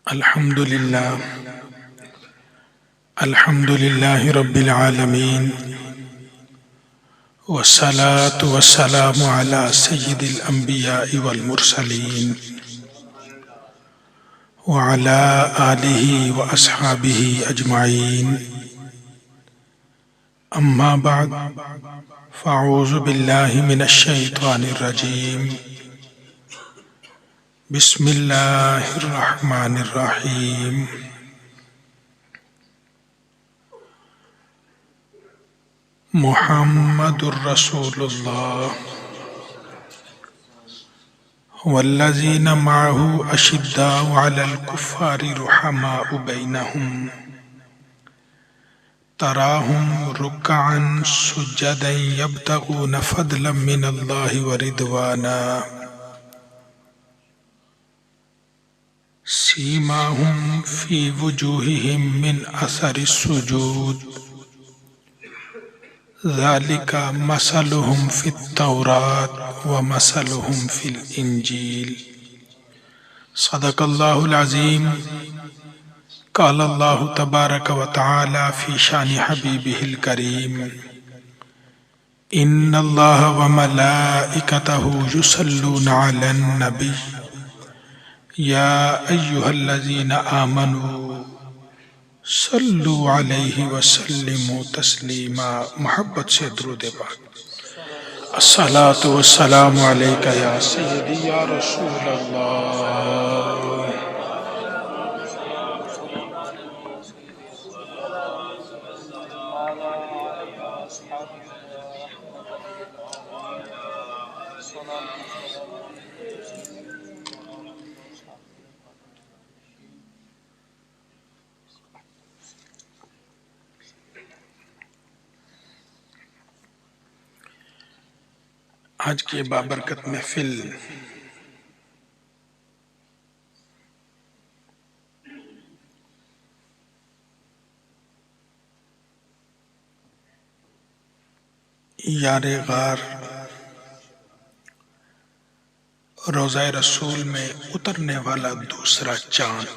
الحمد لله رب العالمين، والصلاة والسلام على سيد الأنبياء والمرسلين وعلى آله وأصحابه أجمعين. أما بعد، فأعوذ بالله من الشيطان الرجيم. بسم الله الرحمن الرحيم. محمد رسول الله والذين معه أشداء على الكفار رحماء بينهم تراهم ركعا سجدا يبتغون فضلا من الله ورضوانا سيماهم في وجوههم من أثر السجود ذلك مثلهم في التوراة ومثلهم في الإنجيل. صدق الله العظيم. قال الله تبارك وتعالى في شان حبيبه الكريم: إن الله وملائكته يصلون على النبي يا أيها الذين آمنوا صلوا علیہ وسلموا تسلیما. محبت سے درود پاک. الصلاۃ والسلام علیک یا سیدی یا رسول اللہ. آج کی بابرکت محفل یار غار روضہ رسول میں اترنے والا دوسرا چاند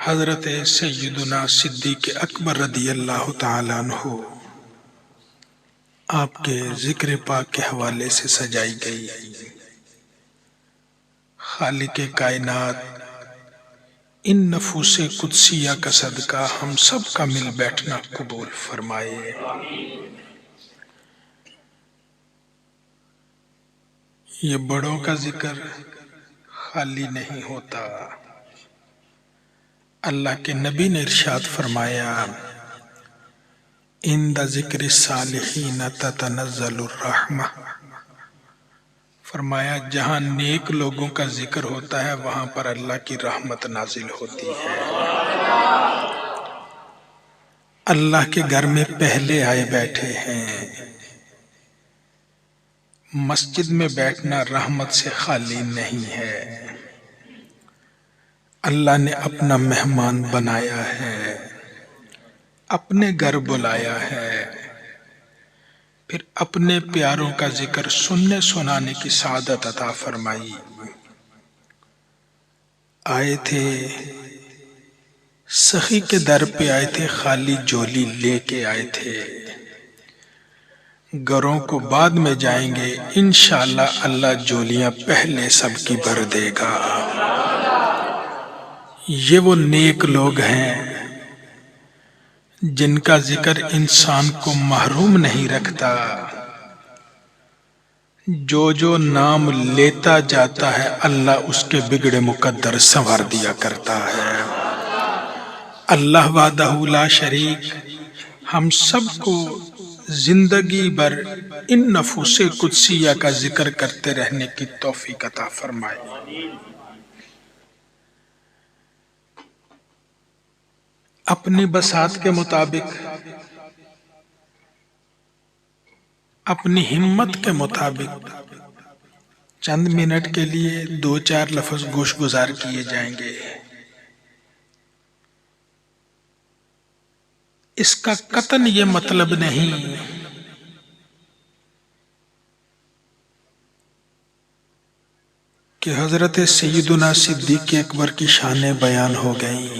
حضرت سیدنا صدیق اکبر رضی اللہ تعالیٰ عنہ آپ کے ذکر پاک کے حوالے سے سجائی گئی. خالق کائنات ان نفوس قدسیہ کا صدقہ ہم سب کا مل بیٹھنا قبول فرمائے. یہ بڑوں کا ذکر خالی نہیں ہوتا. اللہ کے نبی نے ارشاد فرمایا: عند ذکر الصالحین تتنزل الرحمہ. فرمایا جہاں نیک لوگوں کا ذکر ہوتا ہے وہاں پر اللہ کی رحمت نازل ہوتی ہے. اللہ کے گھر میں پہلے آئے بیٹھے ہیں. مسجد میں بیٹھنا رحمت سے خالی نہیں ہے. اللہ نے اپنا مہمان بنایا ہے، اپنے گھر بلایا ہے، پھر اپنے پیاروں کا ذکر سننے سنانے کی سعادت عطا فرمائی. آئے تھے سخی کے در پہ، آئے تھے خالی جولی لے کے آئے تھے. گھروں کو بعد میں جائیں گے انشاءاللہ اللہ جولیاں پہلے سب کی بھر دے گا. یہ وہ نیک لوگ ہیں جن کا ذکر انسان کو محروم نہیں رکھتا. جو نام لیتا جاتا ہے اللہ اس کے بگڑے مقدر سنوار دیا کرتا ہے. اللہ وحدہ لا شریک ہم سب کو زندگی بھر ان نفوس قدسیہ کا ذکر کرتے رہنے کی توفیق عطا فرمائے. اپنی بساط کے مطابق، اپنی ہمت کے مطابق چند منٹ کے لیے 2-4 لفظ گوش گزار کیے جائیں گے. اس کا قطعاً یہ مطلب نہیں کہ حضرت سیدنا صدیق اکبر کی شانیں بیان ہو گئیں.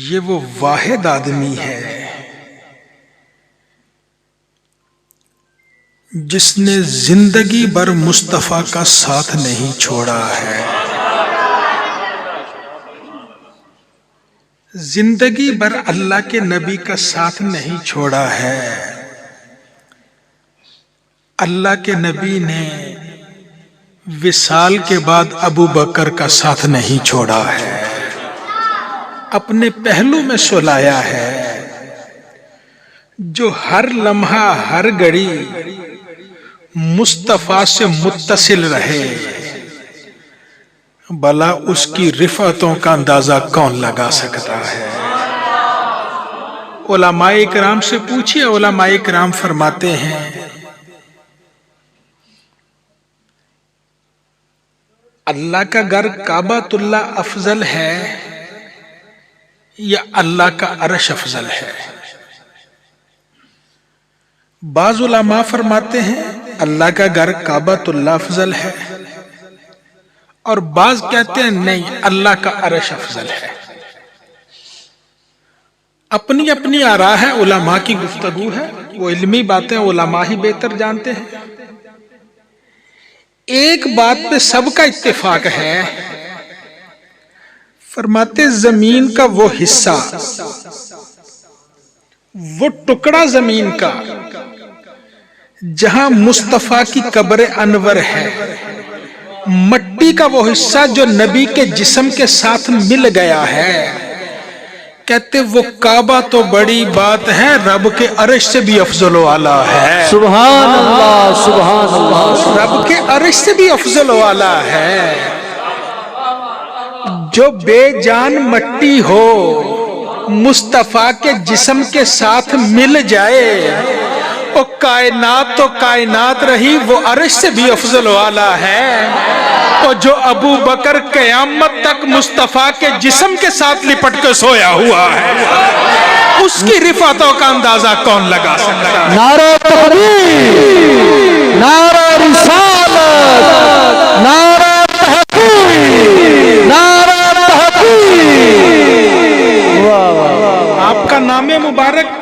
یہ وہ واحد آدمی ہے جس نے زندگی بھر مصطفیٰ کا ساتھ نہیں چھوڑا ہے. زندگی بھر اللہ کے نبی کا ساتھ نہیں چھوڑا ہے. اللہ کے نبی نے وصال کے بعد ابو بکر کا ساتھ نہیں چھوڑا ہے. اپنے پہلو میں سلایا ہے جو ہر لمحہ ہر گھڑی مصطفیٰ سے متصل رہے. بھلا اس کی رفعتوں کا اندازہ کون لگا سکتا ہے؟ علماء اکرام سے پوچھئے. علماء اکرام فرماتے ہیں اللہ کا گھر کعبۃ اللہ افضل ہے یا اللہ کا عرش افضل ہے؟ بعض علماء فرماتے ہیں اللہ کا گھر کعبۃ اللہ افضل ہے، اور بعض کہتے ہیں نہیں، اللہ کا عرش افضل ہے. اپنی اپنی آراء ہے، علماء کی گفتگو ہے، وہ علمی باتیں علماء ہی بہتر جانتے ہیں. ایک بات پہ سب کا اتفاق ہے، فرماتے زمین کا وہ حصہ، وہ ٹکڑا زمین کا جہاں مصطفیٰ کی قبر انور ہے، مٹی کا وہ حصہ جو نبی کے جسم کے ساتھ مل گیا ہے، کہتے وہ کعبہ تو بڑی بات ہے، رب کے عرش سے بھی افضل و اعلیٰ ہے. سبحان اللہ سبحان اللہ. رب کے عرش سے بھی افضل و اعلیٰ ہے. جو بے جان مٹی ہو مصطفیٰ کے جسم کے ساتھ مل جائے، وہ کائنات تو کائنات رہی، وہ عرش سے بھی افضل و اعلیٰ ہے. اور جو ابو بکر قیامت تک مصطفیٰ کے جسم کے ساتھ لپٹ کے سویا ہوا ہے، اس کی رفعتوں کا اندازہ کون لگا سکتا ہے؟ نعرہ تکبیر، نعرہ رسالت، نعرہ تحقیق، نعرہ تحقیق. آپ کا نام مبارک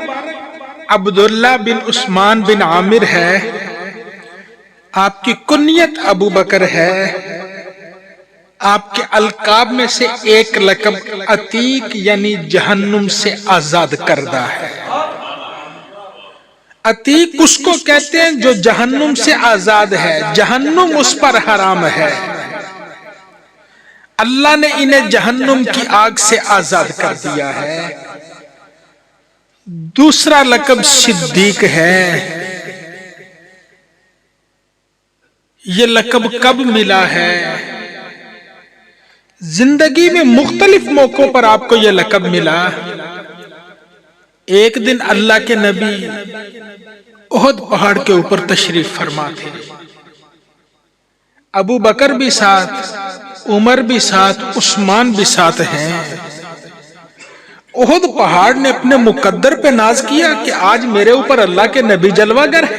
عبداللہ بن عثمان بن عامر ہے، آپ کی کنیت ابو بکر ہے. آپ کے القاب میں سے ایک لقب عتیق یعنی جہنم سے آزاد کردہ ہے. عتیق اس کو کہتے ہیں جو جہنم سے آزاد ہے، جہنم اس پر حرام ہے. اللہ نے انہیں جہنم کی آگ سے آزاد کر دیا ہے. دوسرا لقب صدیق ہے. یہ لقب کب ملا ہے؟ زندگی میں مختلف موقعوں پر آپ کو یہ لقب ملا. ایک دن اللہ کے نبی احد پہاڑ کے اوپر تشریف فرما تھے. ابو بکر بھی ساتھ، عمر بھی ساتھ، عثمان بھی ساتھ ہیں. احد پہاڑ نے اپنے مقدر پہ ناز کیا کہ آج میرے اوپر اللہ کے نبی جلوہ گر ہے.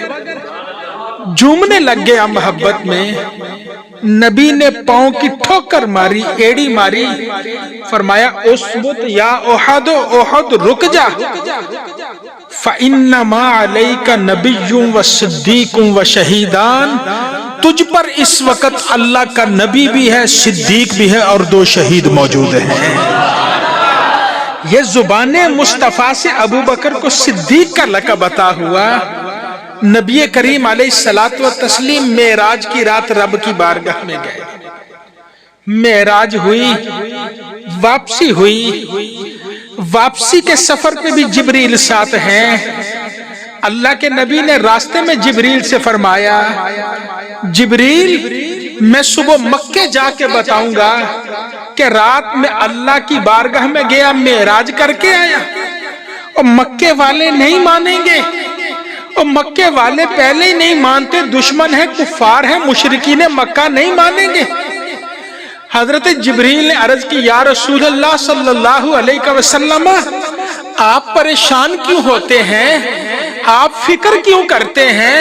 جھومنے لگ گیا محبت میں. نبی نے پاؤں کی ٹھوکر ماری، ایڑی ماری، فرمایا اسبت یا احد، احد رک جا، فَإِنَّمَا عَلَيْكَ نَبِيٌّ وَصِدِّيقٌ وَشَهِيدَانِ. تجھ پر اس وقت اللہ کا نبی بھی ہے، صدیق بھی ہے، اور 2 شہید موجود ہیں. یہ زبان مصطفیٰ سے ابو بکر کو صدیق کا لقب عطا ہوا. نبی کریم علیہ الصلوۃ والتسلیم معراج کی رات رب کی بارگاہ میں گئے. معراج ہوئی، واپسی ہوئی. واپسی کے سفر پہ بھی جبریل ساتھ ہیں. اللہ کے نبی نے راستے میں جبریل سے فرمایا جبریل میں صبح مکے جا کے بتاؤں گا کہ رات میں اللہ کی بارگاہ میں گیا، معراج کر کے آیا. اور مکے والے نہیں مانیں گے، اور مکے والے پہلے ہی نہیں مانتے، دشمن ہیں، کفار ہیں، مشرکین مکہ نہیں مانیں گے. حضرت جبریل نے عرض کی یا رسول اللہ صلی اللہ علیہ وسلم، آپ پریشان کیوں ہوتے ہیں؟ آپ فکر کیوں کرتے ہیں؟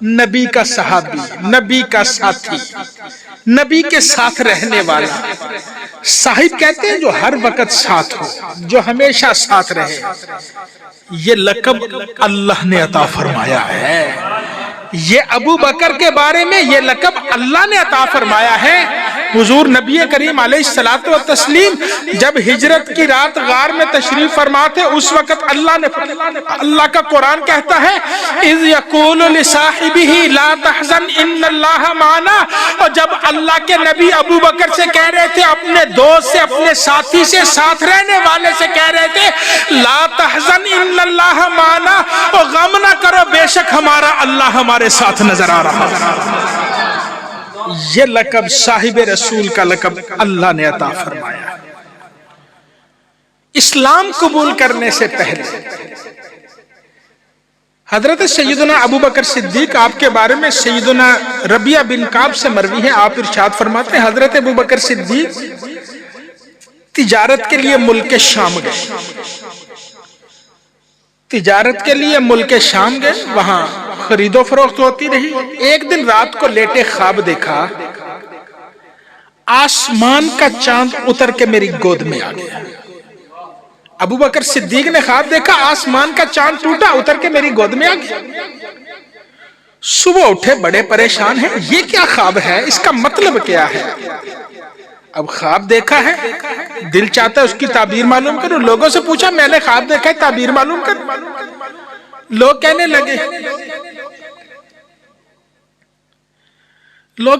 نبی کا صحابی، نبی کا ساتھی، نبی کے ساتھ رہنے والا۔ صاحب کہتے ہیں جو ہر وقت ساتھ ہو، جو ہمیشہ ساتھ رہے۔ یہ لقب اللہ نے عطا فرمایا ہے۔ یہ ابو بکر کے بارے میں یہ لقب اللہ نے عطا فرمایا ہے۔ حضور نبی کریم علیہ الصلوۃ والتسلیم جب ہجرت کی رات غار میں تشریف فرما تھے، اس وقت اللہ کا قرآن کہتا ہے اذ یقول لصاحبہ لا تحزن ان اللہ معنا، اور جب اللہ کے نبی ابو بکر سے کہہ رہے تھے، اپنے دوست سے، اپنے ساتھی سے، ساتھ رہنے والے سے کہہ رہے تھے لا تحزن ان اللہ معنا، اور غم نہ کرو بے شک ہمارا اللہ ہمارے ساتھ نظر آ رہا ہے۔ یہ لقب صاحب رسول کا لقب اللہ نے عطا فرمایا۔ اسلام قبول کرنے سے پہلے حضرت سیدنا ابو بکر صدیق، آپ کے بارے میں سیدنا ربیعہ بن کعب سے مروی ہے، آپ ارشاد فرماتے ہیں حضرت ابو بکر صدیق تجارت کے لیے ملک شام گئے، تجارت کے لیے ملک شام گئے، وہاں خرید و فروخت ہوتی رہی۔ ایک دن رات کو لیٹے خواب دیکھا، آسمان کا چاند اتر کے میری گود میں آ گیا۔ ابو بکر صدیق نے خواب دیکھا، آسمان کا چاند ٹوٹا، اتر کے میری گود میں آ گیا۔ صبح اٹھے بڑے پریشان ہیں، یہ کیا خواب ہے، اس کا مطلب کیا ہے؟ اب خواب دیکھا ہے، دل چاہتا ہے اس کی تعبیر معلوم کروں۔ لوگوں سے پوچھا میں نے خواب دیکھا ہے، تعبیر معلوم کر۔ لوگ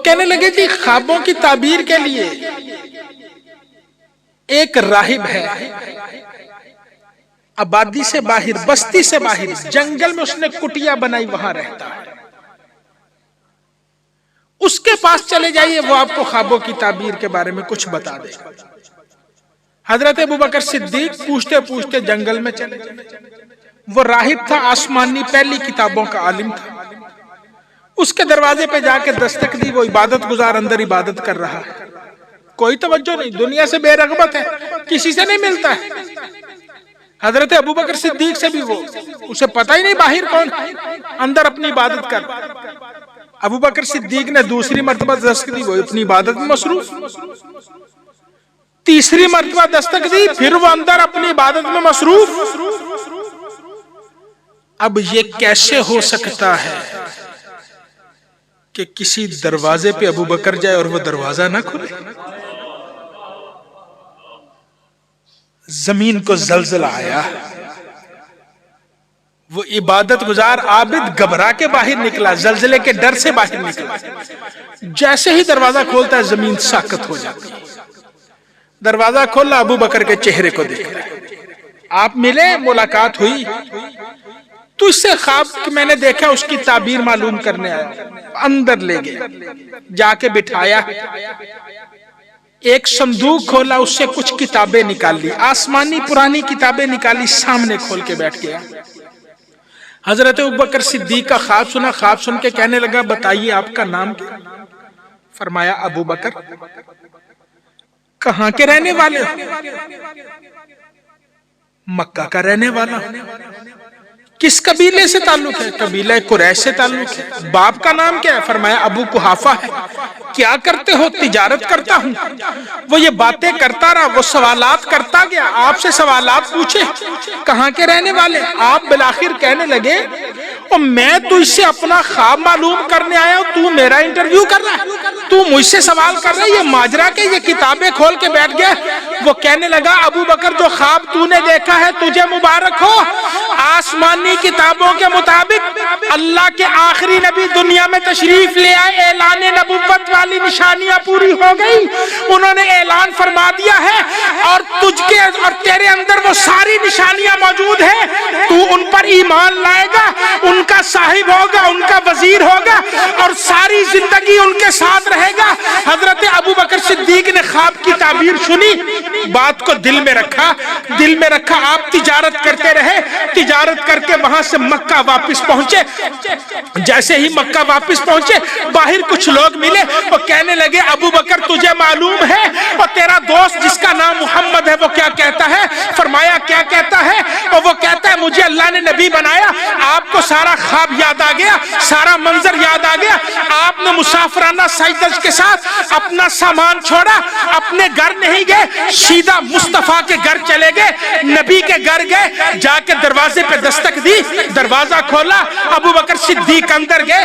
کہنے لگے کہ خوابوں کی تعبیر کے لیے ایک راہب ہے، آبادی سے باہر، بستی سے باہر، جنگل میں اس نے کٹیا بنائی، وہاں رہتا ہے، اس کے پاس چلے جائیے، وہ آپ کو خوابوں کی تعبیر کے بارے میں کچھ بتا دے۔ حضرت ابو بکر صدیق پوچھتے پوچھتے جنگل میں چلے گئے۔ وہ راہب تھا، آسمانی پہلی کتابوں کا عالم تھا۔ اس کے دروازے پہ جا کے دستک دی، وہ عبادت گزار اندر عبادت کر رہا ہے، کوئی توجہ نہیں، دنیا سے بے رغبت ہے، کسی سے نہیں ملتا ہے۔ حضرت ابو بکر صدیق سے بھی وہ، اسے پتہ ہی نہیں باہر کون، اندر اپنی عبادت کر۔ ابو بکر صدیق نے دوسری مرتبہ دستک دی، وہ اپنی عبادت میں مصروف۔ تیسری مرتبہ دستک دی، پھر وہ اندر اپنی عبادت میں مصروف۔ اب یہ کیسے ہو سکتا ہے کہ کسی دروازے پہ ابو بکر جائے اور وہ دروازہ نہ کھلے؟ زمین کو زلزلہ آیا، وہ عبادت گزار عابد گھبرا کے باہر نکلا، زلزلے کے ڈر سے باہر نکلا۔ جیسے ہی دروازہ کھولتا ہے زمین ساکت ہو جاتی ہے۔ دروازہ کھولا، ابو بکر کے چہرے کو دیکھ رہے، آپ ملے، ملاقات ہوئی، تو اس سے خواب میں نے دیکھا، اس کی تعبیر معلوم کرنے آیا۔ اندر لے گئے، جا کے بٹھایا، ایک صندوق کھولا، اس سے کچھ کتابیں نکال لی، آسمانی پرانی کتابیں نکالی، سامنے کھول کے بیٹھ گیا۔ حضرت ابوبکر صدیق کا خواب سنا، خواب سن کے کہنے لگا بتائیے آپ کا نام کیا؟ فرمایا ابو بکر۔ کہاں کے رہنے والے ہو؟ مکہ کا رہنے والا ہوں۔ کس قبیلے سے تعلق ہے؟ قبیلہ قریش سے تعلق ہے۔ باپ کا نام کیا ہے؟ فرمایا ابو قحافہ ہے۔ کیا کرتے ہو؟ تجارت کرتا ہوں۔ وہ یہ باتیں کرتا رہا، وہ سوالات کرتا گیا، آپ سے سوالات پوچھے، کہاں کے رہنے والے؟ آپ بالآخر کہنے لگے اور میں تو اس سے اپنا خواب معلوم کرنے آیا ہوں، تو میرا انٹرویو کر رہا ہے، تو مجھ سے سوال کر رہا ہے، یہ ماجرا کے یہ کتابیں کھول کے بیٹھ گیا۔ وہ کہنے لگا ابو بکر جو خواب تو نے دیکھا ہے تجھے مبارک ہو، آسمانی کتابوں کے مطابق اللہ کے آخری نبی دنیا میں تشریف لے آئے، اعلان نبوت والی نشانیاں پوری ہو گئی، انہوں نے اعلان فرما دیا ہے، اور تجھ کے اور تیرے اندر وہ ساری نشانیاں موجود ہیں، تو ان پر ایمان لائے گا، ان کا صاحب ہوگا، ان کا وزیر ہوگا، اور ساری زندگی ان کے ساتھ رہے گا۔ حضرت ابو بکر صدیق نے خواب کی تعبیر سنی، بات کو دل میں رکھا، آپ تجارت کرتے رہے، تجارت کر کے وہاں سے مکہ واپس پہنچے۔ جیسے ہی مکہ واپس پہنچے، باہر کچھ لوگ ملے، وہ کہنے لگے ابو بکر تجھے معلوم ہے اور تیرا دوست جس کا نام محمد ہے وہ کیا کہتا ہے؟ فرمایا کیا کہتا ہے؟ اور وہ کہتا ہے مجھے اللہ نے نبی بنایا، آپ کو سارا خواب یاد آ گیا، سارا منظر یاد آ گیا، آپ نے مسافرانہ سائیکل کے ساتھ اپنا سامان چھوڑا، اپنے گھر نہیں گئے، سیدھا مصطفیٰ کے گھر چلے گئے، نبی کے گھر گئے، جا کے دروازے پہ دستک دی، دروازہ کھولا، ابو بکر صدیق اندر گئے،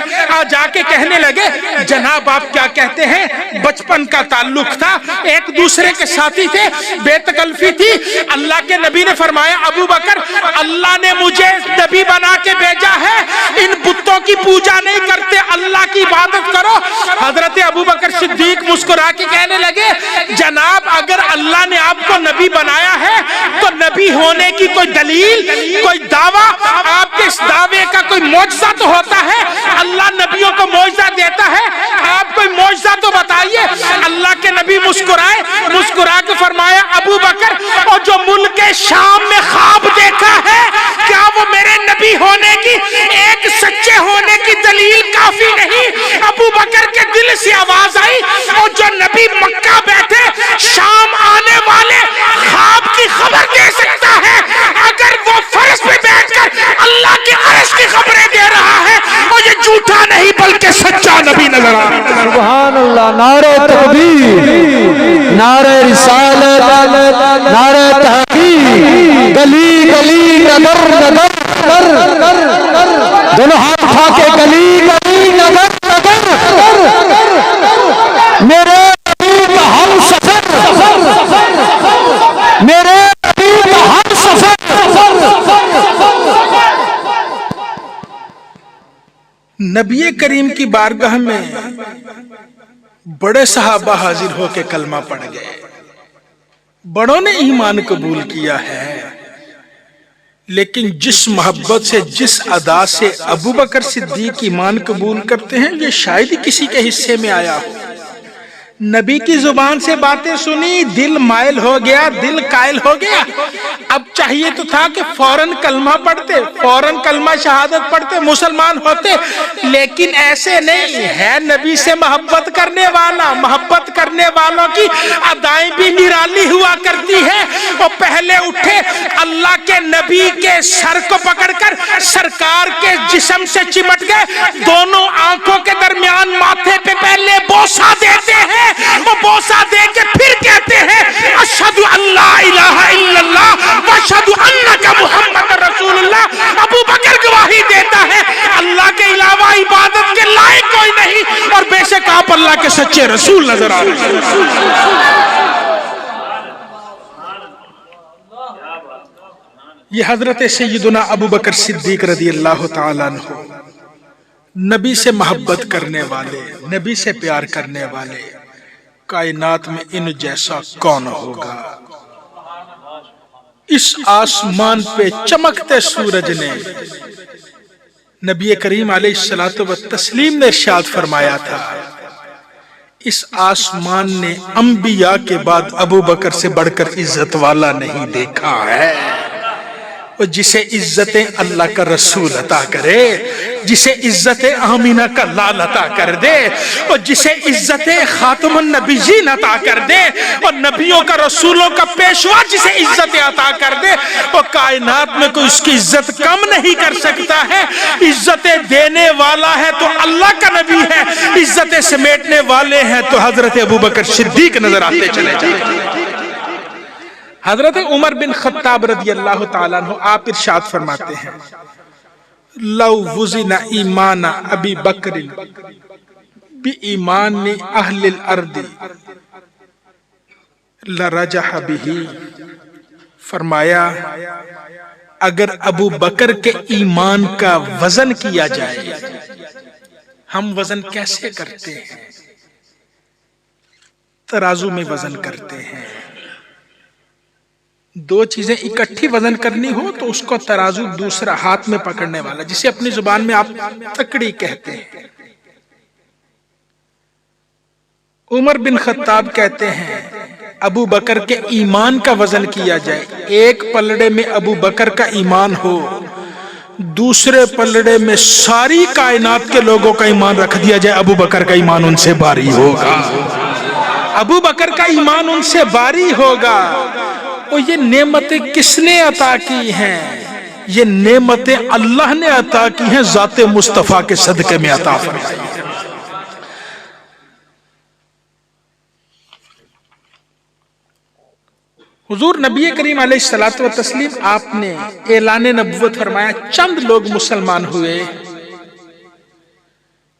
جا کے کہنے لگے جناب آپ کیا کہتے ہیں، بچپن کا تعلق تھا، ایک دوسرے کے ساتھی تھے، بے تکلفی تھی، اللہ کے نبی نے فرمایا ابو بکر اللہ نے مجھے نبی بنا کے بھیجا ہے، ان بتوں کی پوجا نہیں کرتے، اللہ کی عبادت کرو۔ حضرت ابو بکر صدیق مسکرا کے کہنے لگے جناب اگر اللہ نے آپ کو نبی بنایا ہے تو نبی ہونے کی کوئی دلیل، کوئی دعویٰ، آپ کے اس دعوے کا کوئی معجزہ تو ہوتا ہے، اللہ نبیوں کو معجزہ دیتا ہے، آپ کوئی معجزہ تو بتائیے۔ اللہ کے نبی مسکرائے، مسکرا کے فرمایا ابو بکر اور جو ملک شام میں خواب دیکھا ہے کیا وہ میرے نبی ہونے کی، ایک سچے ہونے کی دلیل کافی نہیں؟ ابو بکر کے دل سے آواز آئی اور جو نبی مکہ بیٹھے شام آنے والے خواب کی خبر دے سکتا ہے، اگر وہ فرش پہ بیٹھ کر اللہ کے عرش کی خبریں دے رہا ہے اور یہ جھوٹا نہیں بلکہ سچا نبی نظر آ رہا ہے۔ سبحان اللہ، نعرہ تکبیر، نعرہ رسالت، نعرہ تحقیق، گلی گلی نگر نگر، دونوں ہاتھ اٹھا کے گلی گلی نگر نگر، میرے نبی کا ہم سفر، میرے نبی کا ہم سفر۔ نبی کریم کی بارگاہ میں بڑے صحابہ حاضر ہو کے کلمہ پڑھ گئے، بڑوں نے ایمان قبول کیا ہے، لیکن جس محبت سے، جس ادا سے ابو بکر صدیق ایمان قبول کرتے ہیں یہ شاید ہی کسی کے حصے میں آیا ہو۔ نبی کی زبان سے باتیں سنی، دل مائل ہو گیا، دل قائل ہو گیا، اب چاہیے تو تھا کہ فوراً کلمہ پڑھتے، فوراً کلمہ شہادت پڑھتے، مسلمان ہوتے، لیکن ایسے نہیں ہے۔ نبی سے محبت کرنے والا، محبت کرنے والوں کی ادائیں بھی نرالی ہوا کرتی ہیں۔ وہ پہلے اٹھے، اللہ کے نبی کے سر کو پکڑ کر سرکار کے جسم سے چمٹ گئے، دونوں آنکھوں کے درمیان ماتھے پہ پہلے بوسہ دیتے ہیں، وہ بوسہ دے کے پھر کہتے ہیں اشہد ان لا الہ الا اللہ واشہد انک محمد رسول اللہ۔ ابو بکر گواہی دیتا ہے اللہ کے علاوہ عبادت کے لائق کوئی نہیں، اور بے شک آپ اللہ کے سچے رسول نظر آ رہے ہیں۔ یہ حضرت سیدنا ابو بکر صدیق رضی اللہ تعالیٰ عنہ، نبی سے محبت کرنے والے، نبی سے پیار کرنے والے، کائنات میں ان جیسا کون ہوگا؟ اس آسمان پہ چمکتے سورج نے نبی کریم علیہ الصلوۃ والتسلیم نے ارشاد فرمایا تھا، اس آسمان نے انبیاء کے بعد ابو بکر سے بڑھ کر عزت والا نہیں دیکھا ہے۔ اور جسے عزت اللہ کا رسول عطا کرے، جسے عزت آمینہ کا لال عطا کر دے، اور جسے عزت خاتم النبیین عطا کر دے، اور نبیوں کا، رسولوں کا پیشوا جسے عزت عطا کر دے، اور کائنات میں کوئی اس کی عزت کم نہیں کر سکتا ہے۔ عزت دینے والا ہے تو اللہ کا نبی ہے، عزت سمیٹنے والے ہیں تو حضرت ابوبکر صدیق نظر آتے چلے جائیں۔ حضرت عمر بن خطاب رضی اللہ تعالیٰ عنہ آپ ارشاد فرماتے ہیں لو وزن ایمان ابی بکر بی ایمان اہل الارض لرجح بہ، فرمایا اگر ابو بکر کے ایمان کا وزن کیا جائے، ہم وزن کیسے کرتے ہیں؟ ترازو میں وزن کرتے ہیں۔ دو چیزیں اکٹھی وزن کرنی ہو تو اس کو ترازو، دوسرا ہاتھ میں پکڑنے والا، جسے اپنی زبان میں آپ تکڑی کہتے ہیں۔ عمر بن خطاب کہتے ہیں ابو بکر کے ایمان کا وزن کیا جائے، ایک پلڑے میں ابو بکر کا ایمان ہو، دوسرے پلڑے میں ساری کائنات کے لوگوں کا ایمان رکھ دیا جائے، ابو بکر کا ایمان ان سے باری ہوگا، ابو بکر کا ایمان ان سے باری ہوگا۔ اور یہ نعمتیں کس نے عطا کی ہیں؟ یہ نعمتیں اللہ نے عطا کی ہیں، ذات مصطفیٰ کے صدقے میں عطا فرمائی ہیں۔ حضور نبی کریم علیہ الصلوۃ والتسلیم آپ نے اعلان نبوت فرمایا، چند لوگ مسلمان ہوئے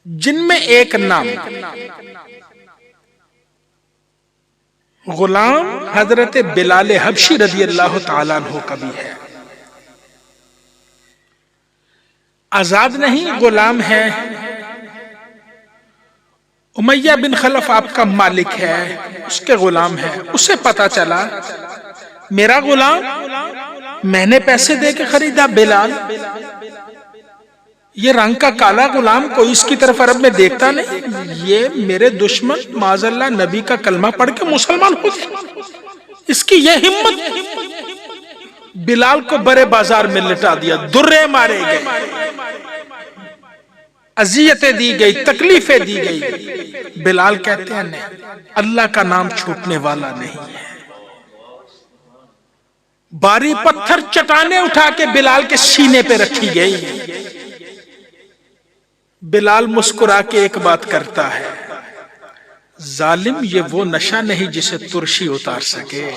جن میں ایک نام غلام حضرت بلال حبشی رضی اللہ تعالیٰ عنہ کا بھی ہے۔ آزاد نہیں، غلام ہے۔ امیہ بن خلف آپ کا مالک ہے، اس کے غلام ہے۔ اسے پتا چلا میرا غلام میں نے پیسے دے کے خریدا، بلال یہ رنگ کا کالا غلام کوئی اس کی طرف عرب میں دیکھتا نہیں، یہ میرے دشمن معاذ اللہ نبی کا کلمہ پڑھ کے مسلمان ہو گئے، اس کی یہ ہمت۔ بلال کو برے بازار میں لٹا دیا، درے مارے گئے، اذیتیں دی گئی، تکلیفیں دی گئی۔ بلال کہتے ہیں نہیں، اللہ کا نام چھوٹنے والا نہیں ہے۔ باری پتھر چٹانیں اٹھا کے بلال کے سینے پہ رکھی گئی۔ بلال مسکرا کے ایک بات کرتا ہے، ظالم یہ وہ نشہ نہیں جسے ترشی اتار سکے۔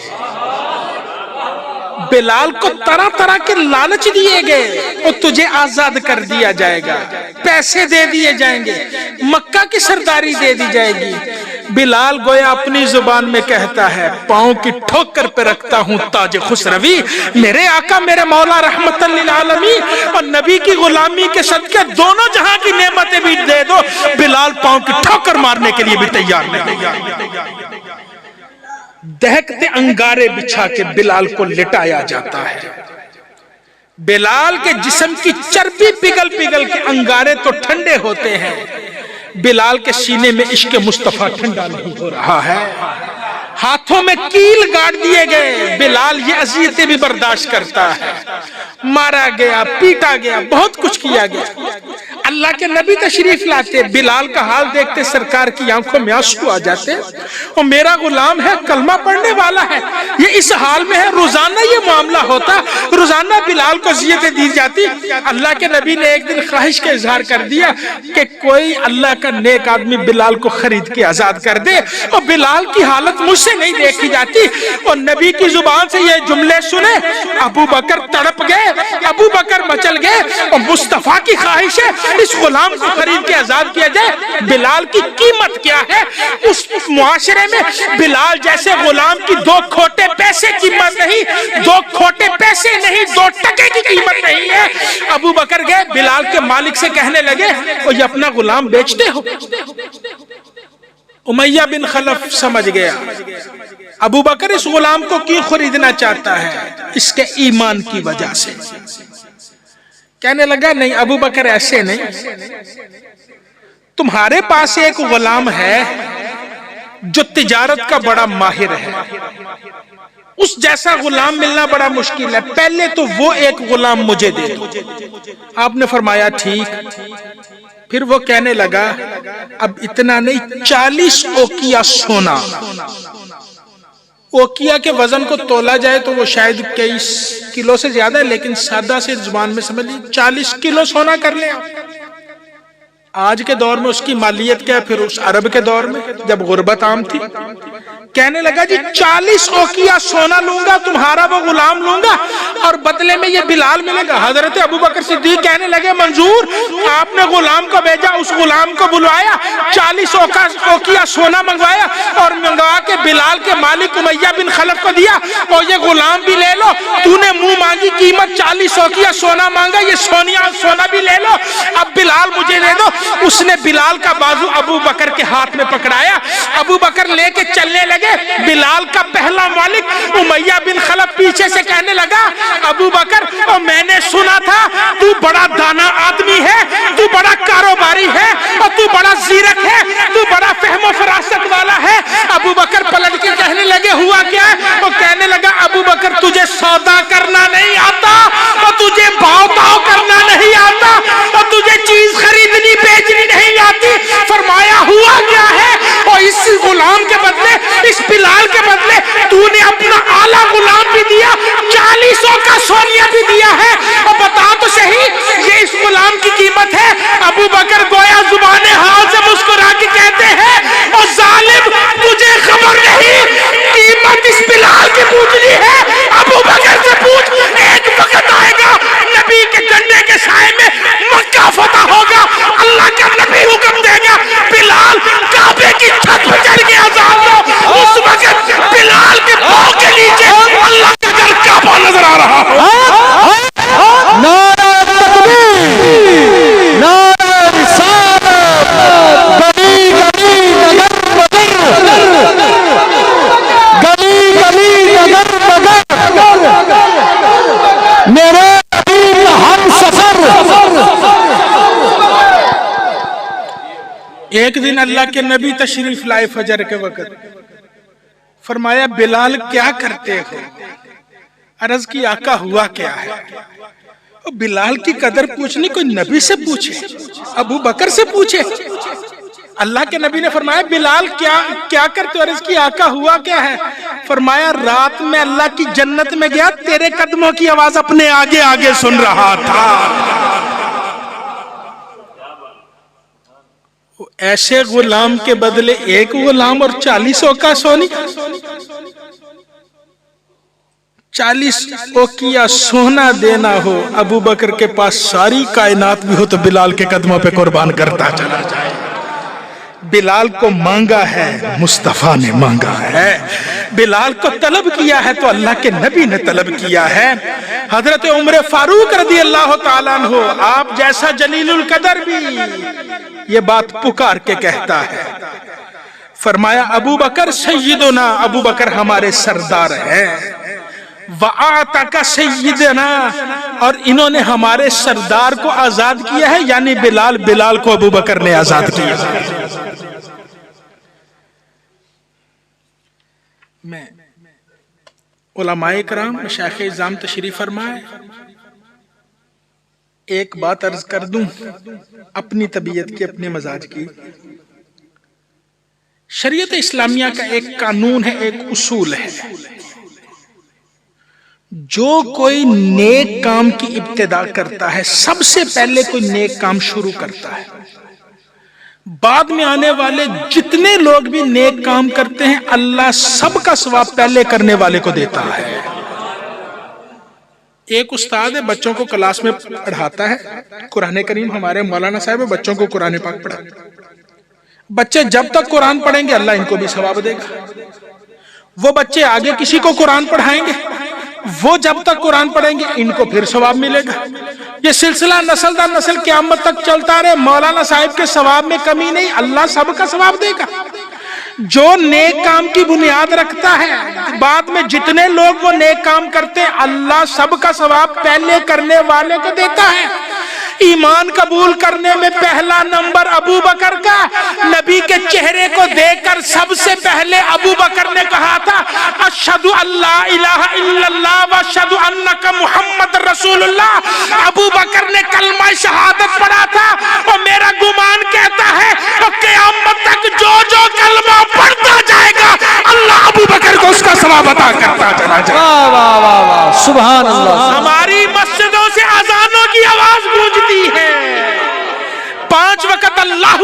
بلال کو طرح طرح کے لالچ دیے گئے، اور تجھے آزاد کر دیا جائے گا، پیسے دے دیے جائیں گے، مکہ کی سرداری دے دی جائے گی۔ بلال گویا اپنی زبان میں کہتا ہے، پاؤں کی ٹھوکر پہ رکھتا ہوں تاج خسروی، میرے آقا میرے مولا رحمت للعالمین اور نبی کی غلامی کے صدقے دونوں جہاں کی نعمتیں بھی دے دو، بلال پاؤں کی ٹھوکر مارنے کے لیے بھی تیار نہیں۔ دہکتے انگارے بچھا کے بلال کو لٹایا جاتا ہے۔ بلال کے جسم کی چربی پگھل پگھل کے انگارے تو ٹھنڈے ہوتے ہیں، بلال کے سینے میں عشق مصطفیٰ ٹھنڈا نہیں ہو رہا ہے۔ ہاتھوں میں کیل گاڑ دیے گئے، بلال یہ اذیتیں بھی برداشت کرتا ہے، مارا گیا، پیٹا گیا، بہت کچھ کیا گیا۔ اللہ کے نبی تشریف لاتے، بلال کا حال دیکھتے سرکار کی آنکھوں میں آنسو آ جاتے، اور میرا غلام ہے، کلمہ پڑھنے والا ہے، یہ اس حال میں ہے۔ روزانہ یہ معاملہ ہوتا، روزانہ بلال کو اذیتیں دی جاتی۔ اللہ کے نبی نے ایک دن خواہش کا اظہار کر دیا کہ کوئی اللہ کا نیک آدمی بلال کو خرید کے آزاد کر دے، اور بلال کی حالت مجھ سے نہیں دیکھی جاتی۔ اور نبی کی زبان سے یہ جملے سنے، ابو بکر تڑپ گئے، ابو بکر مچل گئے، اور مصطفیٰ کی خواہش ہے اس غلام کو خرید کے آزاد کیا جائے۔ بلال کی قیمت کیا ہے اس معاشرے میں؟ بلال جیسے غلام کی 2 کھوٹے پیسے قیمت نہیں، 2 کھوٹے پیسے نہیں، 2 ٹکے کی قیمت نہیں ہے۔ ابو بکر گئے بلال کے مالک سے کہنے لگے، وہ یہ اپنا غلام بیچتے ہو؟ امیہ بن خلف سمجھ گیا ابو بکر اس غلام کو کیوں خریدنا چاہتا ہے، اس کے ایمان کی وجہ سے۔ کہنے لگا نہیں ابو بکر ایسے نہیں، تمہارے پاس ایک غلام ہے جو تجارت کا بڑا ماہر ہے، اس جیسا غلام ملنا بڑا مشکل ہے، پہلے تو وہ ایک غلام مجھے دے دو۔ آپ نے فرمایا ٹھیک۔ پھر وہ کہنے لگا اب اتنا نہیں، 40 اوقیہ سونا۔ اوقیہ کے وزن کو تولا جائے تو وہ شاید 23 کلو سے زیادہ ہے، لیکن سادہ سے زبان میں سمجھ لیجیے 40 کلو سونا کر لیں۔ آج کے دور میں اس کی مالیت کیا، پھر اس عرب کے دور میں جب غربت عام تھی۔ کہنے لگا جی 40 اوقیہ سونا لوں گا، تمہارا وہ غلام لوں گا، اور بدلے میں یہ بلال ملے گا۔ حضرت ابو بکر صدیق کہنے لگے منظور۔ آپ نے غلام کو بھیجا، اس غلام کو بلوایا، 40 اوقیہ سونا منگوایا، اور منگوا کے بلال کے مالک امیہ بن خلف کو دیا، اور یہ غلام بھی لے لو، تو نے منہ مانگی قیمت 40 اوقیہ سونا مانگا، یہ سونا بھی لے لو، اب بلال مجھے دے دو۔ اس نے بلال کا بازو ابو بکر کے ہاتھ میں پکڑایا، ابو بکر لے کے چلنے لگے۔ بلال کا پہلا مالک امیہ بن خلف پیچھے سے کہنے لگا ابو بکر، اور میں نے سنا تھا تو بڑا دانا آدمی ہے، تو بڑا کاروباری ہے، اور تو بڑا زیرک ہے، تو بڑا فہم و فراست والا ہے۔ ابو بکر پلٹ کے کہنے لگے ہوا کیا ہے؟ وہ کہنے لگا ابو بکر تجھے سودا کرنا نہیں آتا، اور تجھے بھاؤ تاؤ کرنا نہیں آتا، اور تجھے چیز خریدنی بیچنی نہیں آتی۔ فرمایا ہوا کیا ہے؟ اور اس غلام کے بدلے، اس بلال کے بدلے تو نے اپنا اعلیٰ غلام بھی دیا، 40 کا سونیا بھی دیا ہے، اور کے سائے میں مکہ فتح ہوگا، اللہ کا نبی حکم دے گا بلال کعبے کی چھت پر چڑھ کے اذان دو، اس وقت بلال کے پاؤں کے نیچے اللہ کا گھر کعبہ نظر آ رہا ہو۔ نعرہ تکبیر، نعرہ رسالت، گلی گلی نگر نگر، گلی گلی نگر نگر، میرے نبی کا ہم سفر۔ ایک دن اللہ کے نبی تشریف لائے فجر کے وقت، فرمایا بلال کیا کرتے ہو؟ عرض کی آقا ہوا کیا ہے؟ بلال کی قدر پوچھنی کوئی نبی سے پوچھے، ابو بکر سے پوچھے؟ اللہ کے نبی نے فرمایا بلال کیا کرتے ہو؟ عرض کی آقا ہوا کیا ہے؟ فرمایا رات میں اللہ کی جنت میں گیا، تیرے قدموں کی آواز اپنے آگے آگے سن رہا تھا۔ ایسے غلام کے بدلے ایک غلام اور 40 اوقیہ سونی، 40 اوقیہ سونا دینا ہو، ابو بکر کے پاس ساری کائنات بھی ہو تو بلال کے قدموں پہ قربان کرتا چلا جائے۔ بلال کو مانگا ہے، مصطفیٰ نے مانگا ہے، بلال کو طلب کیا ہے تو اللہ کے نبی نے طلب کیا ہے۔ حضرت عمر فاروق رضی اللہ تعالیٰ عنہ، آپ جیسا جلیل القدر بھی یہ بات پکار کے کہتا ہے، فرمایا ابو بکر سیدنا، ابو بکر ہمارے سردار ہیں، وَآتَكَ سَيِّدَنَا، اور انہوں نے ہمارے سردار کو آزاد کیا ہے، یعنی بلال کو ابو بکر نے آزاد کیا۔ میں علماء کرام، مشایخ اعظام تشریف فرمائے، ایک بات عرض کر دوں اپنی طبیعت کی، اپنے مزاج کی۔ شریعت اسلامیہ کا ایک قانون ہے، ایک اصول ہے، جو کوئی نیک کام کی ابتدا کرتا ہے سب سے پہلے کوئی نیک کام شروع کرتا ہے، بعد میں آنے والے جتنے لوگ بھی نیک کام کرتے ہیں اللہ سب کا ثواب پہلے کرنے والے کو دیتا ہے۔ ایک استاد ہے، بچوں کو کلاس میں پڑھاتا ہے قرآن کریم، ہمارے مولانا صاحب بچوں کو قرآن پاک پڑھاتے ہیں۔ بچے جب تک قرآن پڑھیں گے اللہ ان کو بھی ثواب دے گا، وہ بچے آگے کسی کو قرآن پڑھائیں گے، وہ جب تک قرآن پڑھیں گے ان کو پھر ثواب ملے گا۔ یہ سلسلہ نسل در نسل قیامت تک چلتا رہے، مولانا صاحب کے ثواب میں کمی نہیں، اللہ سب کا ثواب دے گا۔ جو نیک کام کی بنیاد رکھتا ہے بعد میں جتنے لوگ وہ نیک کام کرتے ہیں اللہ سب کا ثواب پہلے کرنے والے کو دیتا ہے۔ ایمان قبول کرنے میں پہلا نمبر ابو بکر کا، نبی کے چہرے کو دیکھ کر سب سے پہلے ابو بکر نے کہا تھا اشہدو اللہ الہ الا اللہ واشہد انک محمد رسول اللہ۔ ابو بکر نے کلمہ شہادت پڑھا تھا، اور میرا گمان کہتا ہے اور قیامت تک جو جو کلمہ پڑھتا جائے گا اللہ ابو بکر کو اس کا ثواب عطا کرتا چلا جائے گا۔ واہ واہ واہ واہ، سبحان اللہ۔ ہماری مسجدوں سے اذانوں کی آواز گونجتی ہے، 5 وقت اللہ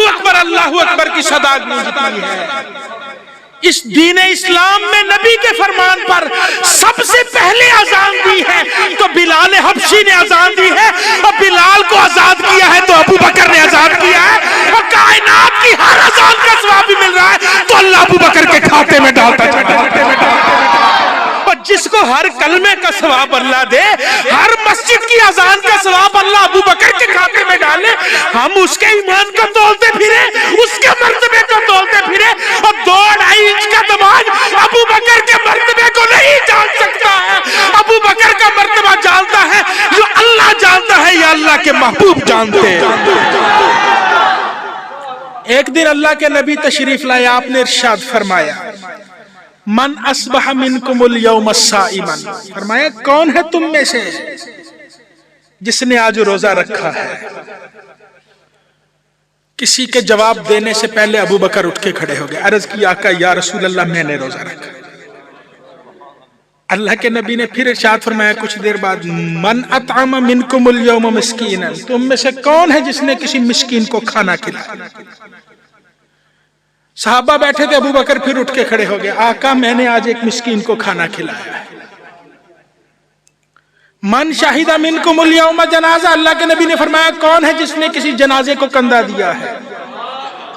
اکبر کی صدا گونجتی ہے۔ اس دین اسلام میں نبی کے فرمان پر سب سے پہلے اذان دی ہے تو بلال حبشی نے اذان دی ہے، اور بلال کو آزاد کیا ہے تو ابو بکر نے آزاد کیا ہے، اور کائنات کی ہر اذان کا ثواب بھی مل رہا ہے تو اللہ ابو بکر کے کھاتے میں ڈالتا چلا۔ اور جس کو ہر کلمے کا ثواب اللہ دے، ہر مسجد کی اذان کا ثواب اللہ ابو بکر کے کھاتے میں ڈالے، ہم اس کے ایمان کو تولتے پھرے، اس کے مرتبے کو تولتے پھرے، اور 2.5 انچ کا دماغ ابو بکر کے مرتبے کو نہیں جان سکتا ہے۔ ابو بکر کا مرتبہ جانتا ہے جو اللہ جانتا ہے یا اللہ کے محبوب جانتے ہیں۔ ایک دن اللہ کے نبی تشریف لائے، آپ نے ارشاد فرمایا من اصبح منکم اليوم صائما، فرمایا کون ہے تم میں سے جس نے آج روزہ رکھا ہے؟ کسی کے جواب دینے سے پہلے ابو بکر اٹھ کے کھڑے ہو گئے، عرض کی آقا یا رسول اللہ میں نے روزہ رکھا۔ اللہ کے نبی نے پھر ارشاد فرمایا کچھ دیر بعد من اطعم منکم اليوم مسکینا، تم میں سے کون ہے جس نے کسی مسکین کو کھانا کھلایا؟ صحابہ بیٹھے تھے، ابو بکر پھر اٹھ کے کھڑے ہو گئے، آقا میں نے آج ایک مسکین کو کھانا کھلایا ہے۔ من شاہدہ منکم الیوم جنازہ، اللہ کے نبی نے فرمایا کون ہے جس نے کسی جنازے کو کندھا دیا ہے؟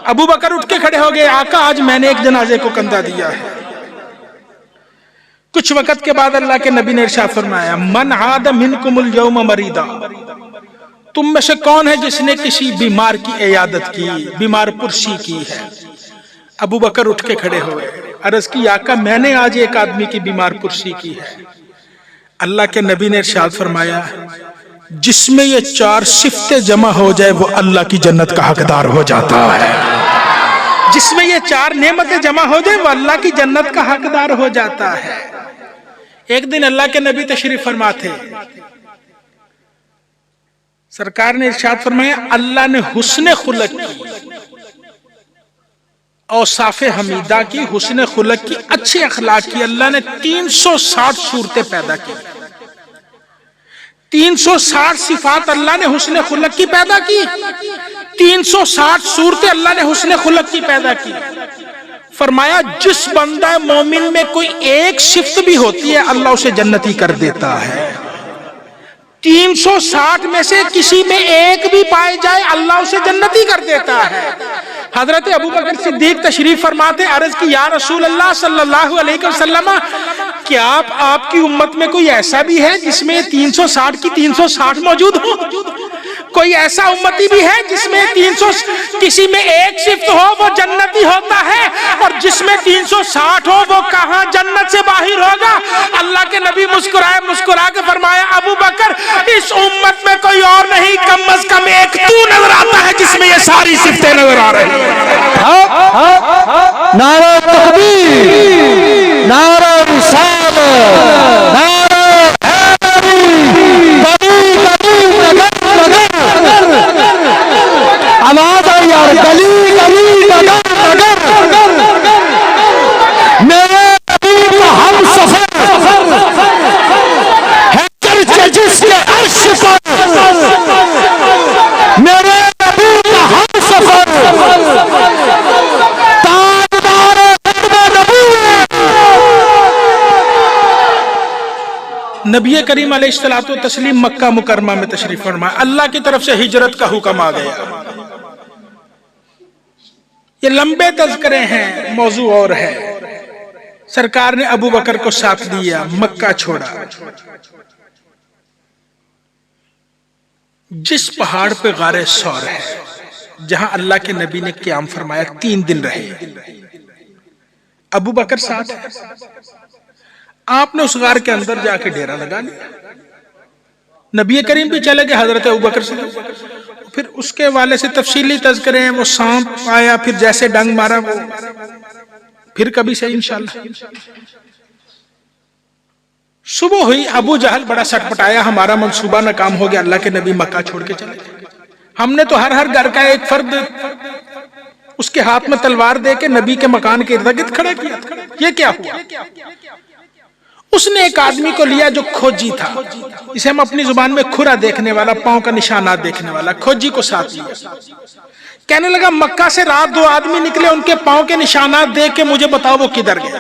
ابو بکر اٹھ کے کھڑے ہو گئے، آقا آج میں نے ایک جنازے کو کندھا دیا ہے۔ کچھ وقت کے بعد اللہ کے نبی نے ارشاد فرمایا من عاد منکم الیوم مریضا، تم میں سے کون ہے جس نے کسی بیمار کی عیادت کی، بیمار پرسی کی ہے؟ ابو بکر اٹھ کے کھڑے ہوئے، عرض کی آقا میں نے آج ایک آدمی کی بیمار پرسی کی ہے۔ اللہ کے نبی نے ارشاد فرمایا جس میں یہ 4 صفتیں جمع ہو جائے وہ اللہ کی جنت کا حقدار ہو جاتا ہے۔ جس میں یہ 4 نعمتیں جمع ہو جائے وہ اللہ کی جنت کا حقدار ہو جاتا ہے۔ ایک دن اللہ کے نبی تشریف فرما تھے، سرکار نے ارشاد فرمایا اللہ نے حسن خلق کی، اوصاف حمیدہ کی، حسن خلق کی، اچھے اخلاق کی، اللہ نے 360 صورتیں پیدا کی، 360 صفات اللہ نے حسن خلق کی پیدا کی، 360 صورتیں اللہ نے حسن خلق کی پیدا کی۔ فرمایا جس بندہ مومن میں کوئی ایک صفت بھی ہوتی ہے اللہ اسے جنتی کر دیتا ہے، 360 میں سے کسی میں ایک بھی پائے جائے اللہ اسے جنتی کر دیتا ہے۔ حضرت ابو بکر صدیق تشریف فرماتے، عرض کی یا رسول اللہ صلی اللہ علیہ وسلم کیا آپ کی امت میں کوئی ایسا بھی ہے جس میں 360 کی 360 موجود ہو؟ کوئی ایسا امتی بھی ہے جس میں 300 کسی میں ایک صفت ہو وہ جنتی ہوتا ہے، اور جس میں 360 ہو وہ کہاں جنت سے باہر ہوگا؟ اللہ کے نبی مسکرائے، مسکرا کے فرمایا ابو بکر اس امت میں کوئی اور نہیں، کم از کم ایک تو نظر آتا ہے جس میں یہ ساری صفتیں نظر آ رہی ہیں۔ نعرہ تکبیر، نعرہ رسالت، نعرہ آواز آئی یار گلی گلی نگر نگر، میرے نبی کا ہم سفر ہے چرچ جس کے عرش پر، میرے نبی کا ہم سفر تاجدار ختم نبوت۔ نبی کریم علیہ الصلوۃ والتسلیم مکہ مکرمہ میں تشریف فرما، اللہ کی طرف سے ہجرت کا حکم آ گیا۔ یہ لمبے تذکرے ہیں، موضوع اور ہے۔ سرکار نے ابو بکر کو ساتھ لیا، مکہ چھوڑا۔ جس پہاڑ پہ غار ثور ہے جہاں اللہ کے نبی نے قیام فرمایا 3 دن رہے، ابو بکر ساتھ ہے۔ آپ نے اس غار کے اندر جا کے ڈیرا لگا لیا، نبی کریم بھی چلے گئے، حضرت ابو بکر سے پھر اس کے والے سے تفصیلی تذکرے ہیں، وہ سانپ آیا پھر جیسے ڈنگ مارا وہ پھر کبھی سے انشاءاللہ۔ صبح ہوئی، ابو جہل بڑا سٹ پٹایا، ہمارا منصوبہ ناکام ہو گیا، اللہ کے نبی مکہ چھوڑ کے چلے گئے۔ ہم نے تو ہر گھر کا ایک فرد اس کے ہاتھ میں تلوار دے کے نبی کے مکان کے ارد گرد کھڑا کیا تھا، یہ کیا ہوا؟ اس نے ایک آدمی کو لیا جو کھوجی تھا، اسے ہم اپنی زبان میں کھرا دیکھنے والا، پاؤں کا نشانات دیکھنے والا، کھوجی کو ساتھ لیا۔ کہنے لگا مکہ سے رات 2 آدمی نکلے، ان کے پاؤں کے نشانات دیکھ کے مجھے بتاؤ وہ کدھر گئے۔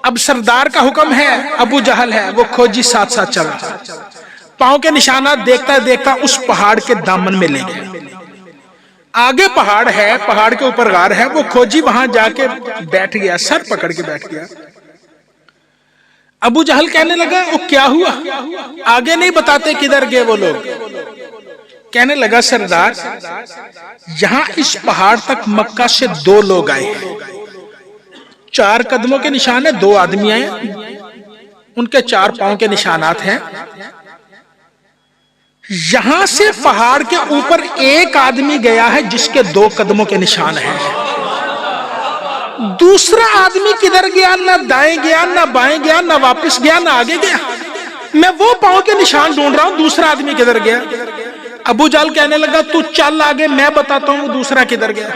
اب سردار کا حکم ہے، ابو جہل ہے، وہ کھوجی ساتھ ساتھ چل رہا، پاؤں کے نشانات دیکھتا دیکھتا اس پہاڑ کے دامن میں لے گیا۔ آگے پہاڑ ہے، پہاڑ کے اوپر غار ہے، وہ کھوجی وہاں جا کے بیٹھ گیا، سر پکڑ کے بیٹھ گیا۔ ابو جہل کہنے لگا وہ کیا ہوا؟ آگے نہیں بتاتے کدھر گئے وہ لوگ۔ کہنے لگا سردار یہاں اس پہاڑ تک مکہ سے 2 لوگ آئے ہیں، 4 قدموں کے نشان ہیں، 2 آدمی آئے، ان کے 4 پاؤں کے نشانات ہیں۔ یہاں سے پہاڑ کے اوپر ایک آدمی گیا ہے جس کے 2 قدموں کے نشان ہیں، دوسرا آدمی کدھر گیا؟ نہ دائیں گیا، نہ بائیں گیا، نہ واپس گیا، نہ آگے گیا۔ میں وہ پاؤں کے نشان ڈھونڈ رہا ہوں، دوسرا آدمی کدھر گیا؟ ابو جہل کہنے لگا تو چل آگے، میں بتاتا ہوں وہ دوسرا کدھر گیا۔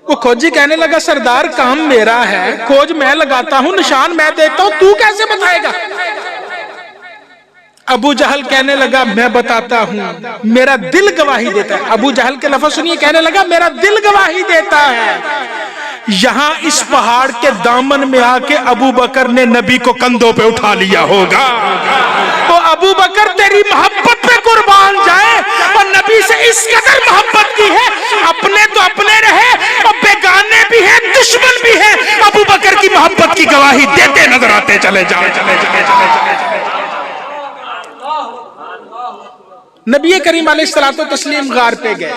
وہ کھوجی کہنے لگا سردار کام میرا ہے، کھوج میں لگاتا ہوں، نشان میں دیکھتا ہوں، تو کیسے بتائے گا؟ ابو جہل کہنے لگا میں بتاتا ہوں، میرا دل گواہی دیتا ہے۔ ابو جہل کے لفظ سنیے، کہنے لگا میرا دل گواہی دیتا ہے یہاں اس پہاڑ کے دامن میں آ کے ابو بکر نے نبی کو کندھوں پہ اٹھا لیا ہوگا۔ وہ ابو بکر تیری محبت پہ قربان جائے، اور نبی سے اس قدر محبت کی ہے، اپنے تو اپنے رہے اور بیگانے بھی ہیں، دشمن بھی ہیں، ابو بکر کی محبت کی گواہی دیتے نظر آتے چلے جائیں۔ نبی کریم علیہ الصلوۃ والتسلیم غار پہ گئے،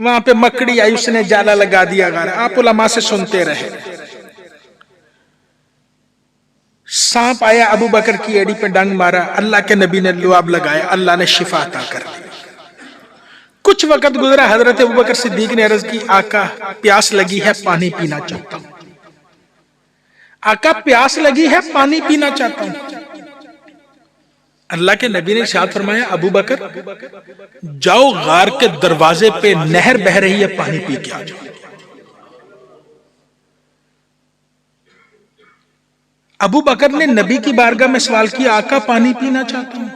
وہاں پہ مکڑی آئی، اس نے جالا لگا دیا غار، آپ علماء سے سنتے رہے۔ سانپ آیا، ابو بکر کی ایڑی پہ ڈنگ مارا، اللہ کے نبی نے لعاب لگایا، اللہ نے شفا عطا کر دی۔ کچھ وقت گزرا، حضرت ابو بکر صدیق نے عرض کی آقا پیاس لگی ہے، پانی پینا چاہتا ہوں۔ آقا پیاس لگی ہے، پانی پینا چاہتا ہوں۔ اللہ کے نبی نے ارشاد فرمایا ابو بکر جاؤ، غار کے دروازے پہ نہر بہ رہی ہے، پانی پی کے آ جاؤ۔ ابو بکر نے نبی کی بارگاہ میں سوال کیا، آقا پانی پینا چاہتا ہوں۔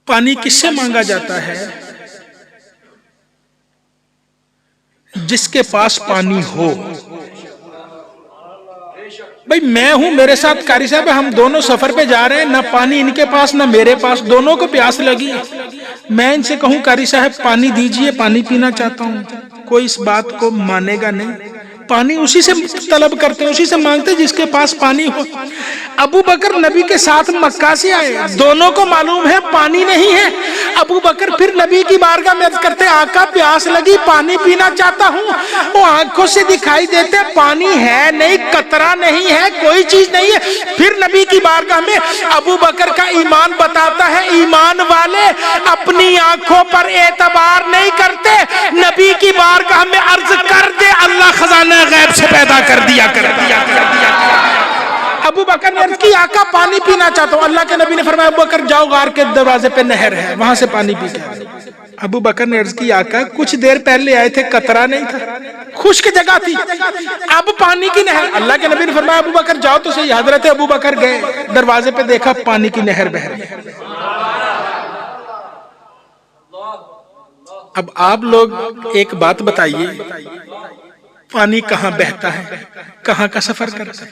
پانی کس سے مانگا جاتا ہے؟ جس کے پاس پانی ہو۔ بھئی میں ہوں، میرے ساتھ قاری صاحب، ہم دونوں سفر پہ جا رہے ہیں، نہ پانی ان کے پاس نہ میرے پاس، دونوں کو پیاس لگی ہے۔ میں ان سے کہوں قاری صاحب پانی دیجئے، پانی پینا چاہتا ہوں، کوئی اس بات کو مانے گا نہیں۔ پانی اسی سے طلب کرتے، اسی سے مانگتے جس کے پاس پانی ہو۔ ابو بکر نبی کے ساتھ مکہ سے آئے، دونوں کو معلوم ہے پانی نہیں ہے۔ ابو بکر پھر نبی کی بارگاہ میں عرض کرتے، آقا پیاس لگی، پانی پینا چاہتا ہوں۔ وہ آنکھوں سے دکھائی دیتے پانی ہے نہیں، قطرہ نہیں ہے، کوئی چیز نہیں ہے۔ پھر نبی کی بارگاہ میں ابو بکر کا ایمان بتاتا ہے، ایمان والے اپنی آنکھوں پر اعتبار نہیں کرتے، نبی کی بارگاہ میں عرض کر دے اللہ خزانہ غیب سے پیدا کر دیا۔ ابو بکر نے عرض کی آقا پانی پینا چاہتا ہوں۔ اللہ کے نبی نے فرمایا ابو بکر جاؤ، غار کے دروازے پہ نہر ہے، وہاں سے پانی پی کے آؤ۔ ابو بکر نے عرض کی آقا کچھ دیر پہلے آئے تھے، قطرہ نہیں تھا، خشک جگہ تھی، اب پانی کی نہر۔ اللہ کے نبی نے فرمایا ابو بکر جاؤ تو صحیح۔ حضرت ابو بکر گئے، دروازے پہ دیکھا پانی کی نہر بہ رہی ہے۔ اب آپ لوگ ایک بات بتائیے، پانی کہاں بہتا ہے، کہاں کا سفر کرتا ہے؟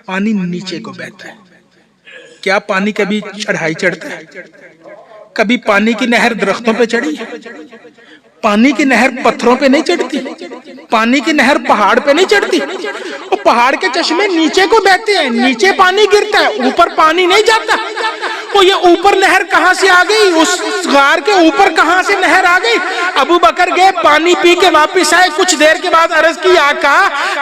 پانی نیچے کو بہتا ہے۔ کیا پانی کبھی چڑھائی چڑھتا ہے؟ کبھی پانی کی نہر درختوں پہ چڑھی؟ پانی کی نہر پتھروں پہ نہیں چڑھتی، پانی کی نہر پہاڑ پہ نہیں چڑھتی۔ وہ پہاڑ کے چشمے نیچے کو بہتے ہیں، نیچے پانی گرتا ہے، اوپر پانی نہیں جاتا۔ وہ یہ اوپر نہر کہاں سے آ گئی؟ اس غار کے اوپر کہاں سے نہر آ گئی؟ ابو بکر گئے، پانی پی کے واپس آئے، کچھ دیر کے بعد عرض کی آقا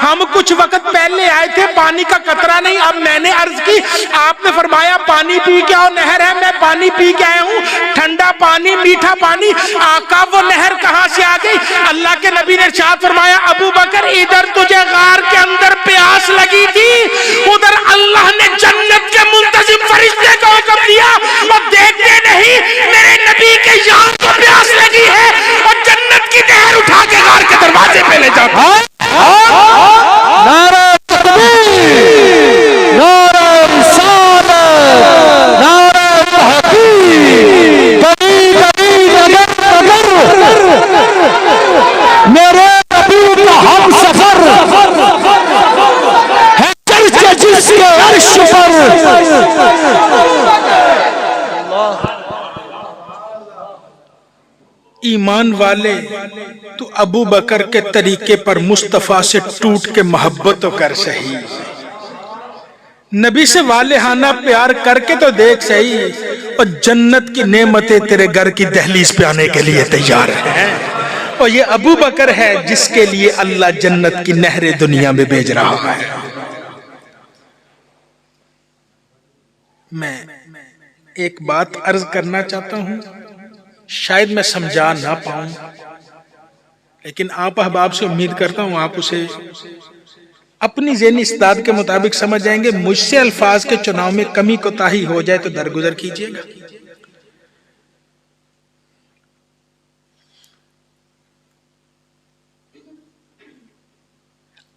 ہم کچھ وقت پہلے آئے تھے، پانی کا قطرہ نہیں۔ اب میں نے عرض کی، آپ نے فرمایا پانی پی کے آؤ، نہر ہے، میں پانی پی کے آیا ہوں، ٹھنڈا پانی، میٹھا پانی۔ آقا وہ نہر کہاں سے آ گئی؟ اللہ کے نبی نے ارشاد فرمایا ابو بکر ادھر تجھے غار کے اندر پیاس لگی تھی، ادھر اللہ نے جنت کے منتظم فرشتے کو حکم دیا اور دیکھتے نہیں میرے نبی کے یار کو پیاس لگی ہے اور جنت کی نہر اٹھا کے غار کے دروازے پہ لے جاتا۔ نعرہ تکبیر، نعرہ رسالت، نعرہ تحقیق، کبھی کبھی نگر نگر میرے نبی کا ہم سفر ہے، چرچ جس کے عرش پر ایمان والے تو ابو بکر کے طریقے پر مصطفیٰ سے ٹوٹ کے محبت تو کر صحیح، نبی سے والہانہ پیار کر کے تو دیکھ صحیح، اور جنت کی نعمتیں تیرے گھر کی دہلیز پہ آنے کے لیے تیار ہیں۔ اور یہ ابو بکر ہے جس کے لیے اللہ جنت کی نہریں دنیا میں بھیج رہا ہے۔ میں ایک بات عرض کرنا چاہتا ہوں، شاید میں سمجھا نہ پاؤں، لیکن آپ احباب سے امید کرتا ہوں آپ اسے اپنی ذہنی استعداد کے مطابق سمجھ جائیں گے۔ مجھ سے الفاظ کے چناؤ میں کمی کوتاہی ہو جائے تو درگزر کیجیے گا۔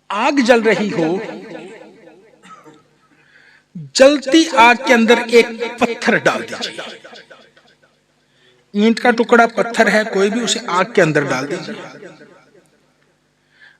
آگ جل رہی ہو، جلتی آگ کے اندر ایک پتھر ڈال دیجیے، اینٹ کا ٹکڑا پتھر ہے کوئی بھی، اسے آگ کے اندر ڈال دیجیے،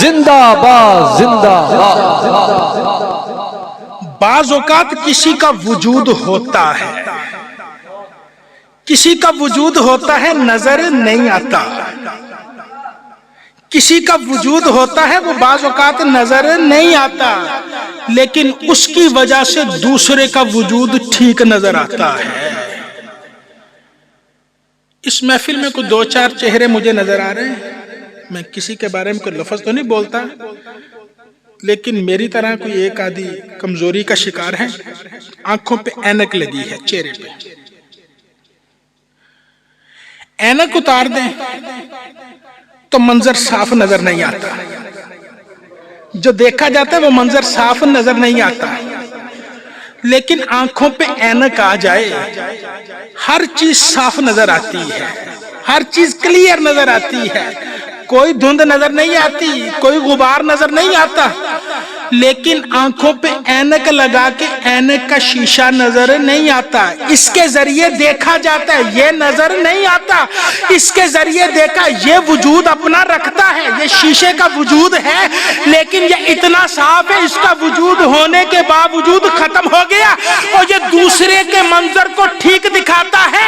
زندہ باد زندہ باد۔ بعض اوقات کسی کا وجود ہوتا ہے، کسی کا وجود ہوتا ہے نظر نہیں آتا، کسی کا وجود ہوتا ہے وہ بعض اوقات نظر نہیں آتا، لیکن اس کی وجہ سے دوسرے کا وجود ٹھیک نظر آتا ہے۔ اس محفل میں کوئی دو چار چہرے مجھے نظر آ رہے ہیں، میں کسی کے بارے میں کوئی لفظ تو نہیں بولتا، لیکن میری طرح کوئی ایک آدھی کمزوری کا شکار ہے، آنکھوں پہ اینک لگی ہے، چہرے پہ اینک اتار دیں تو منظر صاف نظر نہیں آتا، جو دیکھا جاتا ہے وہ منظر صاف نظر نہیں آتا، لیکن آنکھوں پہ اینک آ جائے ہر چیز صاف نظر آتی ہے، ہر چیز کلیئر نظر آتی ہے، کوئی دھند نظر نہیں آتی، کوئی غبار نظر نہیں آتا، لیکن آنکھوں پہ اینک لگا کے اینک کا شیشہ نظر نہیں آتا، اس کے ذریعے دیکھا جاتا ہے یہ نظر نہیں آتا، اس کے ذریعے دیکھا یہ وجود اپنا رکھتا ہے، یہ شیشے کا وجود ہے، لیکن یہ اتنا صاف ہے، اس کا وجود ہونے کے باوجود ختم ہو گیا، اور یہ دوسرے کے منظر کو ٹھیک دکھاتا ہے۔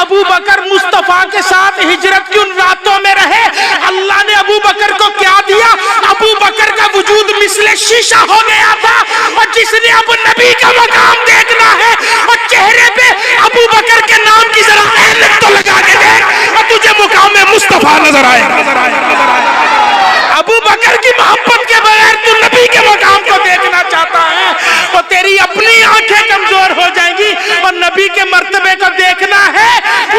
ابو بکر مصطفیٰ کے ساتھ ہجرت کی ان راتوں میں رہے، اللہ نے ابو بکر کو کیا دیا؟ ابو بکر کا وجود مثل شیشہ ہو گیا تھا، اور جس نے اب نبی کا مقام دیکھنا ہے اور چہرے پہ ابو بکر کے نام کی ذرا اینک تو لگا کے دیکھ اور تجھے مقام مصطفیٰ نظر آئے۔ ابو بکر کی محبت کے بغیر تو نبی کے مقام کو دیکھنا چاہتا ہے، اور تیری اپنی آنکھیں کمزور ہو جائیں گی، اور نبی کے مرتبے کو دیکھنا ہے،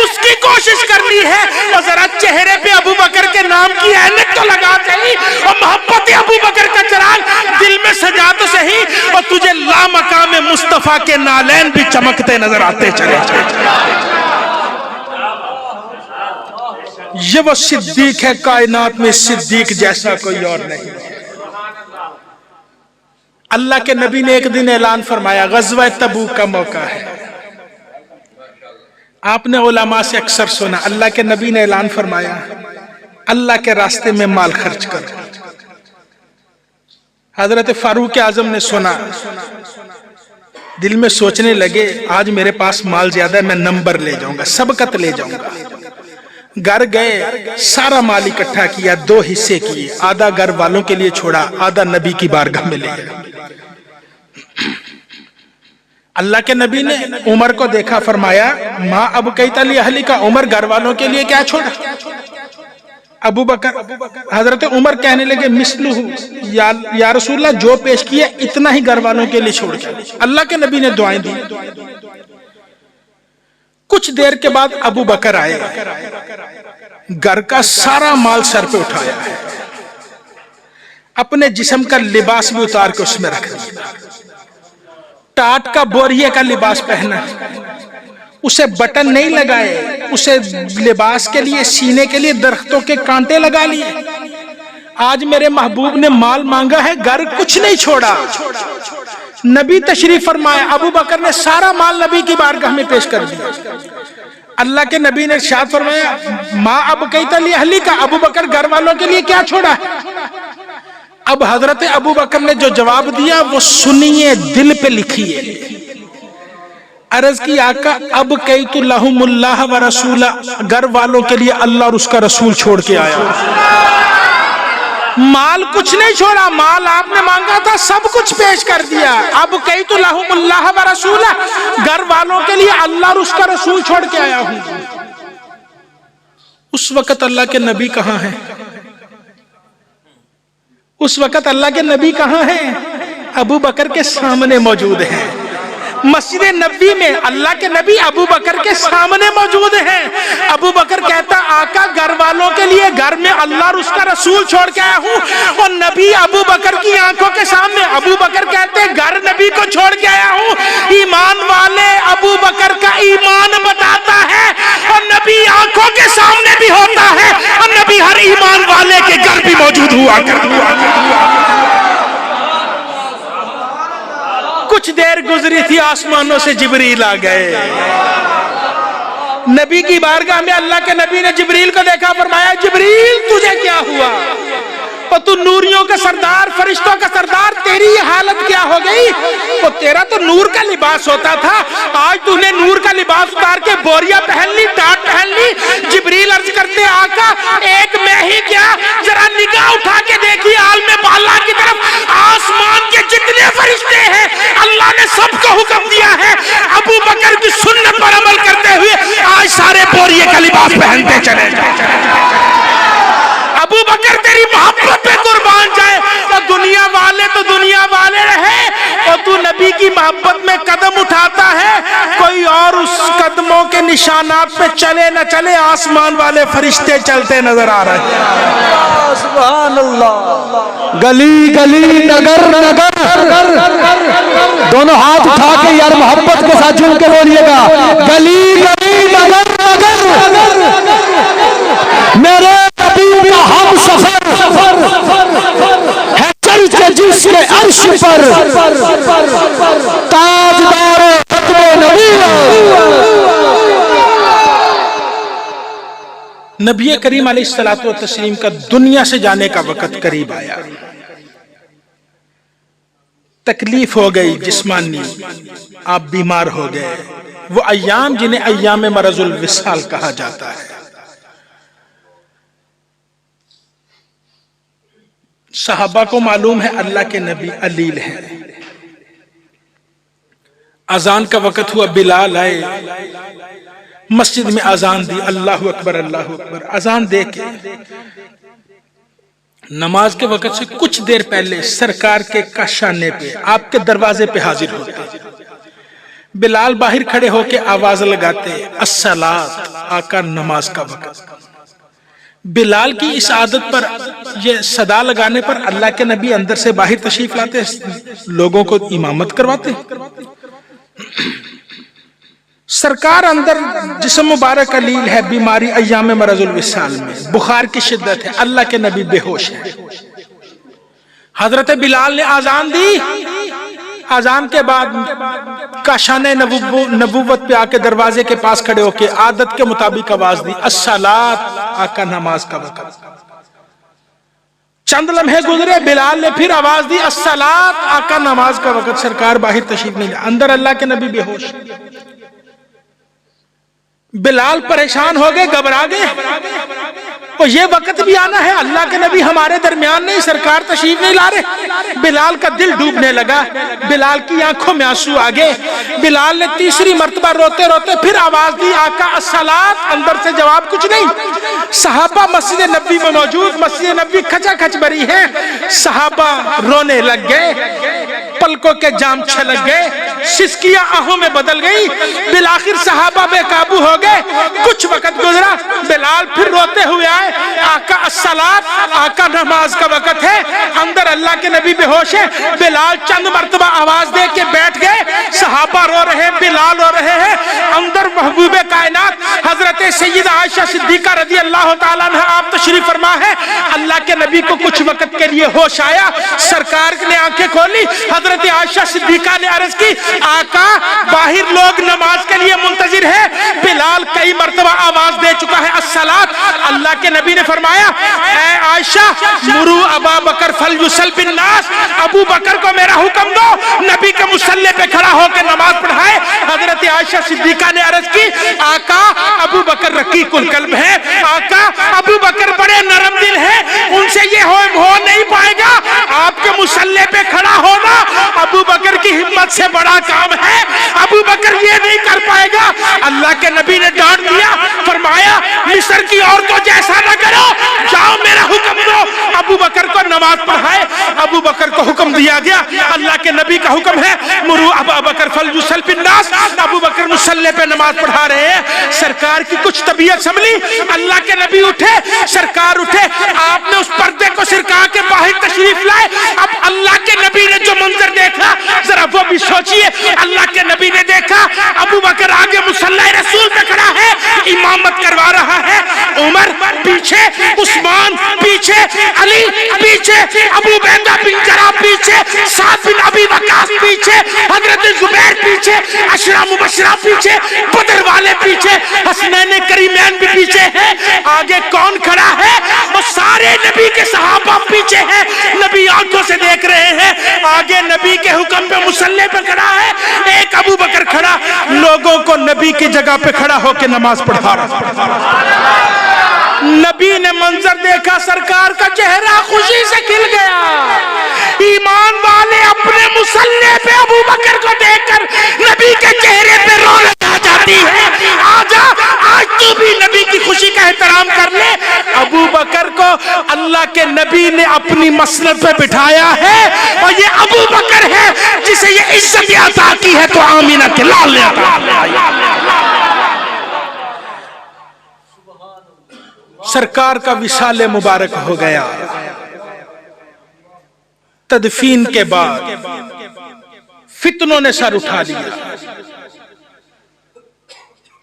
اس کی کوشش کرنی ہے، اور ذرا چہرے پہ ابو بکر کے نام کی اینک تو لگا صحیح، اور محبت ابو بکر کا چراغ دل میں سجا تو صحیح، اور تجھے لامقام مصطفیٰ کے نالین بھی چمکتے نظر آتے چلے۔ یہ وہ صدیق ہے، کائنات میں صدیق جیسا کوئی اور نہیں ہے۔ اللہ کے نبی نے ایک دن اعلان فرمایا، غزوہ تبوک کا موقع ہے، آپ نے علماء سے اکثر سنا، اللہ کے نبی نے اعلان فرمایا اللہ کے راستے میں مال خرچ کرو۔ حضرت فاروق اعظم نے سنا، دل میں سوچنے لگے آج میرے پاس مال زیادہ ہے، میں نمبر لے جاؤں گا، سبقت لے جاؤں گا۔ گھر گئے، سارا مال اکٹھا کیا، دو حصے کیے، آدھا گھر والوں کے لیے چھوڑا، آدھا نبی کی بارگاہ میں لے گیا۔ اللہ کے نبی نے عمر کو دیکھا، فرمایا ماں ابقیت لاہلک، عمر گھر والوں کے لیے کیا چھوڑا؟ ابو بکر، حضرت عمر کہنے لگے مثلہ، یا رسول اللہ جو پیش کیا اتنا ہی گھر والوں کے لیے چھوڑ کے۔ اللہ کے نبی نے دعائیں دی۔ کچھ دیر کے بعد ابو بکر آئے، گھر کا سارا مال سر پہ اٹھایا ہے، اپنے جسم کا لباس بھی اتار کے اس میں رکھ دیا، ٹاٹ کا بوریے کا لباس پہنا، اسے بٹن نہیں لگائے، اسے لباس کے لیے سینے کے لیے درختوں کے کانٹے لگا لیے۔ آج میرے محبوب نے مال مانگا ہے، گھر کچھ نہیں چھوڑا، نبی تشریف فرمایا، ابو بکر نے سارا مال نبی کی بارگاہ میں پیش کر دیا۔ اللہ کے نبی نے ارشاد فرمایا ماں ابقیت لاہلک، ابو بکر گھر والوں کے لیے کیا چھوڑا ہے؟ اب حضرت ابو بکر نے جو جواب دیا وہ سنیے، دل پہ لکھیے۔ عرض کی آقا ابقیت لہم اللہ و رسولہ، گھر والوں کے لیے اللہ اور اس کا رسول چھوڑ کے آیا، مال کچھ نہیں چھوڑا، مال آپ نے مانگا تھا سب کچھ پیش کر دیا۔ ابقیت لہم اللہ و رسولہ، گھر والوں کے لیے اللہ اور اس کا رسول چھوڑ کے آیا ہوں۔ اس وقت اللہ کے نبی کہاں ہیں؟ اس وقت اللہ کے نبی کہاں ہیں؟ ابو بکر کے سامنے موجود ہیں، مسجد نبی میں اللہ کے نبی ابو بکر کے سامنے موجود ہیں۔ ابو بکر کہتا آقا گھر والوں کے لیے گھر میں اللہ اور اس کا رسول چھوڑ کے آیا ہوں، اور نبی ابو بکر کی آنکھوں کے سامنے، ابو بکر کہتے گھر نبی کو چھوڑ کے آیا ہوں۔ ایمان والے ابو بکر کا ایمان بتاتا ہے، اور نبی آنکھوں کے سامنے بھی ہوتا ہے، اور نبی ہر ایمان والے کے گھر بھی موجود ہوا کرتا۔ کچھ دیر گزری تھی، آسمانوں سے جبریل آ گئے، نبی کی بارگاہ میں اللہ کے نبی نے جبریل کو دیکھا، فرمایا جبریل تجھے کیا ہوا؟ اور تو نوریوں کا سردار، فرشتوں کا سردار، تیری یہ حالت کیا ہو گئی؟ وہ تیرا تو نور کا لباس ہوتا تھا، آج تو نے نور کا لباس اتار کے بوریا پہن لی، ٹاٹ پہن لی۔ جبریل عرض کرتے آقا ایک میں ہی کیا، ذرا نگاہ اٹھا کے دیکھیے عالم بالا کی طرف، آسمان کے جتنے فرشتے ہیں اللہ نے سب کو حکم دیا ہے ابو بکر کی سنت پر عمل کرتے ہوئے آج سارے بوریے کا لباس پہنتے چلے جائیں۔ ابو بکر تیری محبت پہ قربان جائے، اور دنیا والے تو دنیا والے رہے، اور تو نبی کی محبت میں قدم اٹھاتا ہے، کوئی اور اس قدموں کے نشانات پہ چلے نہ چلے، آسمان والے فرشتے چلتے نظر آ رہے ہیں۔ سبحان اللہ۔ گلی گلی نگر نگر، دونوں ہاتھ اٹھا کے یار محبت کے ساتھ جھوم کے بولیے گا، گلی گلی نگر نگر، میرے نبی کا ہم سفر ہے چلتے جس کے عرش پر، تاجدار ختم نبی۔ نبی کریم علیہ الصلوۃ والتسلیم کا دنیا سے جانے کا وقت قریب آیا، تکلیف ہو گئی جسمانی، آپ بیمار ہو گئے، وہ ایام جنہیں ایام مرض الوصال کہا جاتا ہے۔ صحابہ کو معلوم ہے اللہ کے نبی علیل ہیں، اذان کا وقت ہوا، بلال آئے، مسجد میں اذان دی، اللہ اکبر اللہ اکبر، اذان دے کے نماز کے وقت سے کچھ دیر پہلے سرکار کے کاشانے پہ، آپ کے دروازے پہ حاضر ہوتے، بلال باہر کھڑے ہو کے آواز لگاتے، الصلاۃ، آقا نماز کا وقت۔ بلال کی اس عادت پر، یہ صدا لگانے پر اللہ کے نبی اندر سے باہر تشریف لاتے، لوگوں کو امامت کرواتے۔ سرکار اندر جسم مبارک علیل ہے، بیماری ایام مرض الوصال میں، بخار کی شدت ہے، اللہ کے نبی بے ہوش ہے۔ حضرت بلال نے آذان دی، آذان کے بعد کاشان نبوت پہ آ کے دروازے کے پاس کھڑے ہو کے عادت کے مطابق آواز دی، الصلاۃ، آقا نماز کا وقت۔ چند لمحے گزرے، بلال نے پھر آواز دی، الصلاۃ، آقا نماز کا وقت۔ سرکار باہر تشریف نہیں لے، اندر اللہ کے نبی بے ہوش۔ بلال پریشان ہو گئے، گھبرا گئے، اور یہ وقت بھی آنا ہے، اللہ کے نبی ہمارے درمیان نہیں، سرکار تشریف نہیں لا رہے۔ بلال کا دل ڈوبنے لگا، بلال کی آنکھوں میں آنسو آ گئے۔ بلال نے تیسری مرتبہ روتے روتے پھر آواز دی، آقا الصلاۃ، اندر سے جواب کچھ نہیں۔ صحابہ مسجد نبی میں موجود، مسجد نبی کھچا کھچ بری ہے، صحابہ رونے لگ گئے، پلکوں کے جام چھلک گئے، سسکیاں آہوں میں بدل گئی، بالآخر صحابہ بے قابو ہو گئے۔ کچھ وقت گزرا، بلال پھر روتے ہوئے آئے، آقا الصلاۃ، آقا نماز کا وقت ہے، اندر اللہ کے نبی بے ہوش ہے۔ بلال چند مرتبہ آواز دے کے بیٹھ گئے، صحابہ رو رہے ہیں، بلال رو رہے ہیں، اندر محبوب کائنات حضرت سیدہ عائشہ صدیقہ رضی اللہ تعالیٰ عنہ آپ تشریف فرما ہے۔ اللہ کے نبی کو کچھ وقت کے لیے ہوش آیا، سرکار نے آنکھیں کھولی، حضرت عائشہ صدیقہ نے عرض کی، آقا باہر لوگ نماز کے لیے منتظر ہے۔ بلال کئی مرتبہ آواز دے چکا ہے، الصلاۃ۔ اللہ کے نبی نے فرمایا، اے عائشہ، مرو ابا بکر فلیصلی بالناس، ابو بکر کو میرا حکم دو، نبی کے مصلی پہ کھڑا ہو کے نماز پڑھائے۔ حضرت عائشہ صدیقہ نے عرض کی، آقا ابو بکر رقیق القلب ہے، آقا ابو بکر بڑے نرم دل ہے، ان سے یہ ہو نہیں پائے گا، آپ کے مصلی پہ کھڑا ہونا ابو بکر کی ہمت سے بڑا کام ہے، ابو بکر یہ نہیں کر پائے گا۔ اللہ کے نبی نے ڈانٹ دیا، فرمایا مصر کی عورتوں جیسا نہ کرو، جاؤ میرا حکم دو، ابو بکر کو نماز پڑھائے۔ ابو بکر کو حکم دیا گیا، اللہ کے نبی کا حکم ہے، مرو ابا بکر فلیصلی بالناس، ابو بکر مصلی پہ نماز پڑھا رہے ہیں۔ سرکار کی کچھ طبیعت سنبھلی، اللہ کے نبی اٹھے، سرکار اٹھے، آپ نے اس پردے کو سرکا کے باہر تشریف لائے۔ اب اللہ کے نبی نے جو منظر دیکھا ذرا وہ بھی سوچئے۔ اللہ کے نبی نے دیکھا ابو بکر آگے مصلی رسول پہ کھڑا ہے، امامت کروا رہا ہے، عمر بکر پیچھے، عثمان پیچھے، علی پیچھے، ابو عبیدہ بن جراح پیچھے، سعد بن ابی وقاص پیچھے، حضرت زبیر پیچھے، عشرہ مبشرہ پیچھے، بدر والے پیچھے، حسنین کریمین بھی پیچھے ہیں۔ آگے کون کھڑا ہے؟ وہ سارے نبی کے صحابہ پیچھے ہیں، نبی آنکھوں سے دیکھ رہے ہیں۔ آگے نبی کے حکم پہ مصلی پہ کھڑا ہے ایک ابو بکر کھڑا، لوگوں کو نبی کی جگہ پہ کھڑا ہو کے نماز پڑھا رہا۔ نبی نے منظر دیکھا، سرکار کا چہرہ خوشی سے کھل گیا۔ ایمان والے اپنے مصلی پہ ابو بکر کو دیکھ کر نبی کے چہرے پہ رونق آ جاتی ہے۔ آجا، آج تو بھی نبی کی خوشی کا احترام کر لے۔ ابو بکر کو اللہ کے نبی نے اپنی مسند پہ بٹھایا ہے، اور یہ ابو بکر ہے جسے یہ عزت عطا کی ہے تو آمینہ کے لال نے عطا کیا۔ سرکار کا وصال مبارک ہو گیا۔ تدفین کے بعد فتنوں نے سر اٹھا لیا،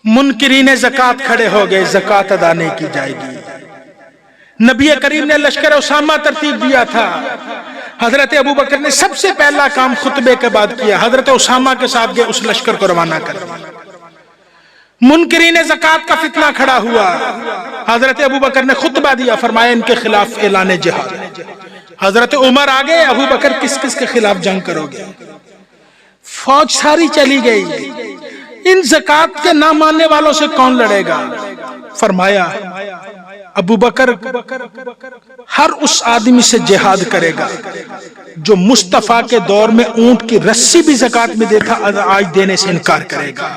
منکرین زکوٰۃ کھڑے ہو گئے، زکوٰۃ ادا نہیں کی جائے گی۔ نبی کریم نے لشکر اسامہ ترتیب دیا تھا، حضرت ابو بکر نے سب سے پہلا کام خطبے کے بعد کیا، حضرت اسامہ کے ساتھ گئے، اس لشکر کو روانہ کر دیا۔ منکرین زکوٰۃ کا فتنہ کھڑا ہوا، حضرت ابو بکر نے خطبہ دیا، فرمایا ان کے خلاف اعلان جہاد۔ حضرت عمر آگے، ابو بکر کس کس کے خلاف جنگ کرو گے؟ فوج ساری چلی گئی، ان زکوٰۃ کے نہ ماننے والوں سے کون لڑے گا؟ فرمایا ابو بکر ہر اس آدمی سے جہاد کرے گا جو مصطفیٰ کے دور میں اونٹ کی رسی بھی زکوٰۃ میں دیتا، آج دینے سے انکار کرے گا۔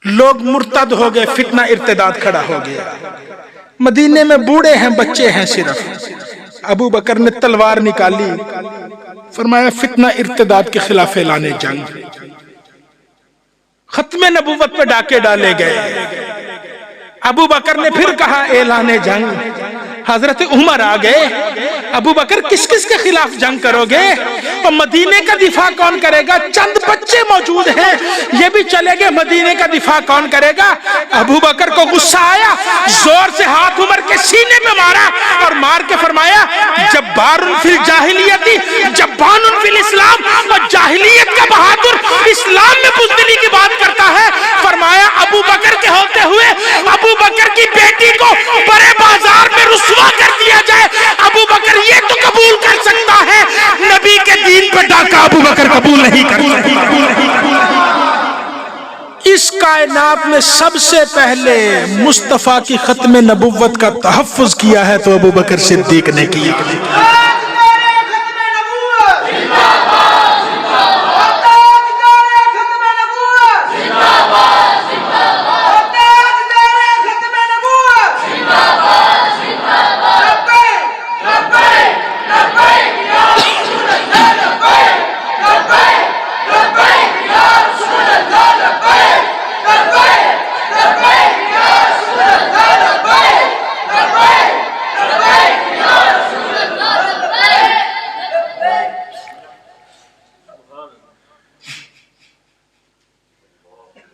لوگ مرتد ہو گئے، فتنہ ارتداد کھڑا ہو گیا۔ مدینے میں بوڑھے ہیں، بچے ہیں صرف۔ ابو بکر نے تلوار نکالی، فرمایا فتنہ ارتداد کے خلاف اعلان جنگ۔ ختم نبوت پہ ڈاکے ڈالے گئے۔ ابو بکر نے پھر کہا اعلان جنگ۔ حضرت عمر آ گئے، ابو بکر کس کس کے خلاف جنگ کرو گے؟ اور مدینے کا دفاع کون کرے گا؟ چند بچے موجود ہیں، یہ بھی چلے گئے، مدینے کا دفاع کون کرے گا؟ ابو بکر کو غصہ آیا، زور سے ہاتھ عمر کے سینے پہ مارا اور مار کے فرمایا جبار فی الجاہلیت جبان فی الاسلام، اور جاہلیت کا بہادر اسلام میں بزدلی کی بات کرتا ہے۔ فرمایا ابو بکر کے ہوتے ہوئے ابو بکر کی بیٹی کو بڑے بازار میں رسوا کر دیا جائے، ابو بکر یہ تو قبول کر سکتا ہے، نبی کے دین پہ ڈاکہ ابو بکر قبول نہیں کر سکتا۔ اس کائنات میں سب سے پہلے مصطفیٰ کی ختم نبوت کا تحفظ کیا ہے تو ابو بکر صدیق نے کیا۔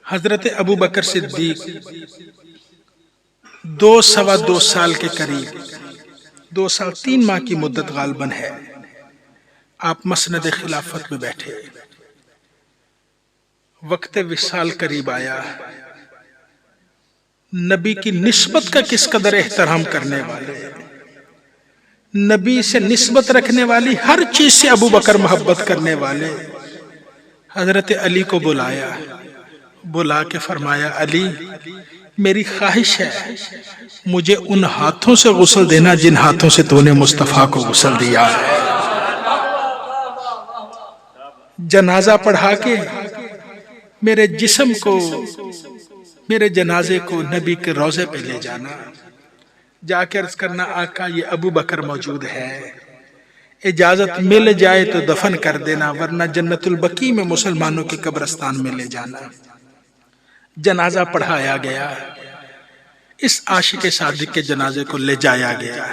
حضرت ابو بکر صدیق 2 سال کے قریب 2 سال 3 ماہ کی مدت غالباً ہے، آپ مسند خلافت میں بیٹھے، وقت وصال قریب آیا۔ نبی کی نسبت کا کس قدر احترام کرنے والے، نبی سے نسبت رکھنے والی، ہر چیز سے ابو بکر محبت کرنے والے، حضرت علی کو بلایا، بلا کے فرمایا علی میری خواہش ہے مجھے ان ہاتھوں سے غسل دینا جن ہاتھوں سے تو نے مصطفیٰ کو غسل دیا ہے۔ جنازہ پڑھا کے میرے جسم کو، میرے جنازے کو نبی کے روضے پہ لے جانا، جا کے عرض کرنا آقا یہ ابو بکر موجود ہے، اجازت مل جائے تو دفن کر دینا ورنہ جنت البقیع میں مسلمانوں کے قبرستان میں لے جانا۔ جنازہ پڑھایا گیا، اس عاشق صادق کے جنازے کو لے جایا گیا،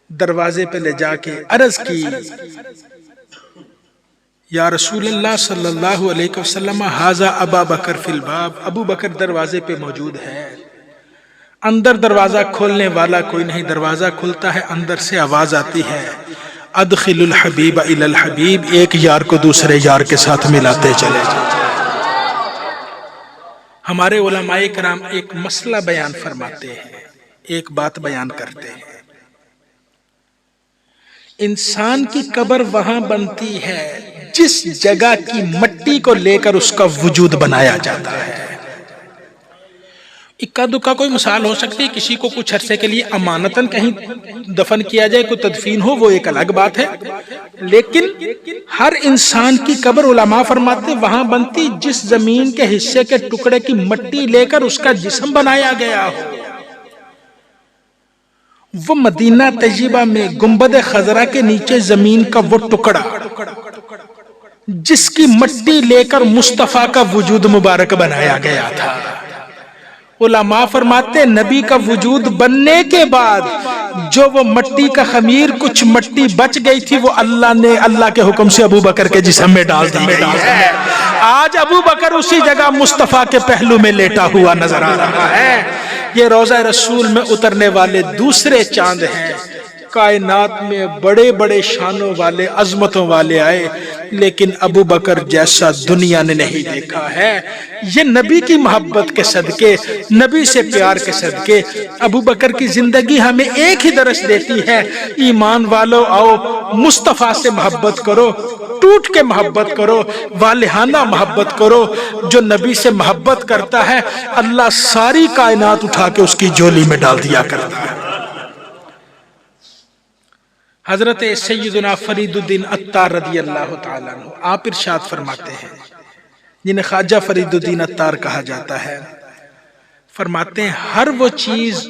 دروازے پہ لے جا کے عرض کی یا رسول اللہ صلی اللہ علیہ وسلم ھذا ابا بکر فی الباب، ابو بکر دروازے پہ موجود ہے۔ اندر دروازہ کھولنے والا کوئی نہیں، دروازہ کھلتا ہے، اندر سے آواز آتی ہے ادخل الحبیب الی الحبیب، ایک یار کو دوسرے یار کے ساتھ ملاتے چلے جائیں۔ ہمارے علماء کرام ایک مسئلہ بیان فرماتے ہیں، ایک بات بیان کرتے ہیں، انسان کی قبر وہاں بنتی ہے جس جگہ کی مٹی کو لے کر اس کا وجود بنایا جاتا ہے۔ اکا دکا کوئی مثال ہو سکتی ہے، کسی کو کچھ عرصے کے لیے امانتاً کہیں دفن کیا جائے، کوئی تدفین ہو، وہ ایک الگ بات ہے، لیکن ہر انسان کی قبر علماء فرماتے وہاں بنتی جس زمین کے حصے کے ٹکڑے کی مٹی لے کر اس کا جسم بنایا گیا ہو۔ وہ مدینہ طیبہ میں گنبد خضرا کے نیچے زمین کا وہ ٹکڑا جس کی مٹی لے کر مصطفیٰ کا وجود مبارک بنایا گیا تھا، علماء فرماتے نبی کا وجود بننے کے بعد جو وہ مٹی کا خمیر کچھ مٹی بچ گئی تھی وہ اللہ نے اللہ کے حکم سے ابو بکر کے جسم میں ڈال دی گئی ہے۔ آج ابو بکر اسی جگہ مصطفیٰ کے پہلو میں لیٹا ہوا نظر آ رہا ہے۔ یہ روضہ رسول میں اترنے والے دوسرے چاند ہیں۔ کائنات میں بڑے بڑے شانوں والے عظمتوں والے آئے، لیکن ابو بکر جیسا دنیا نے نہیں دیکھا ہے۔ یہ نبی کی محبت کے صدقے، نبی سے پیار کے صدقے ابو بکر کی زندگی ہمیں ایک ہی درس دیتی ہے، ایمان والو آؤ مصطفیٰ سے محبت کرو، ٹوٹ کے محبت کرو، والہانہ محبت کرو۔ جو نبی سے محبت کرتا ہے اللہ ساری کائنات اٹھا کے اس کی جولی میں ڈال دیا کرتا ہے۔ حضرت سیدنا فرید الدین عطار رضی اللہ تعالیٰ عنہ آپ ارشاد فرماتے ہیں، جنہیں خواجہ فرید الدین عطار کہا جاتا ہے، فرماتے ہیں ہر وہ چیز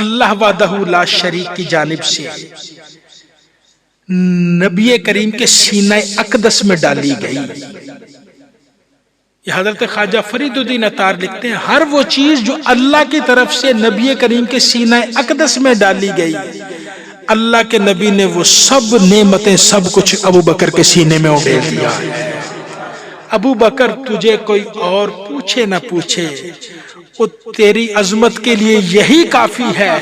اللہ وحدہ لا شریک کی جانب سے نبی کریم کے سینہ اقدس میں ڈالی گئی۔ یہ حضرت خواجہ فرید الدین عطار لکھتے ہیں ہر وہ چیز جو اللہ کی طرف سے نبی کریم کے سینہ اقدس میں ڈالی گئی، اللہ کے نبی نے وہ سب نعمتیں سب کچھ ابو بکر کے سینے میں اڈیل دیا ہے۔ ابو بکر تجھے کوئی اور پوچھے نہ پوچھے، وہ تیری عظمت کے لیے یہی کافی ہے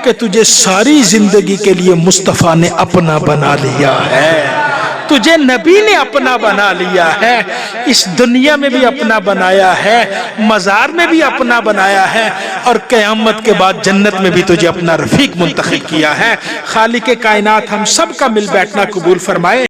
کہ تجھے ساری زندگی کے لیے مصطفیٰ نے اپنا بنا لیا ہے، تجھے نبی نے اپنا بنا لیا ہے، اس دنیا میں بھی اپنا بنایا ہے، مزار میں بھی اپنا بنایا ہے، اور قیامت کے بعد جنت میں بھی تجھے اپنا رفیق منتخب کیا ہے۔ خالق کائنات ہم سب کا مل بیٹھنا قبول فرمائے۔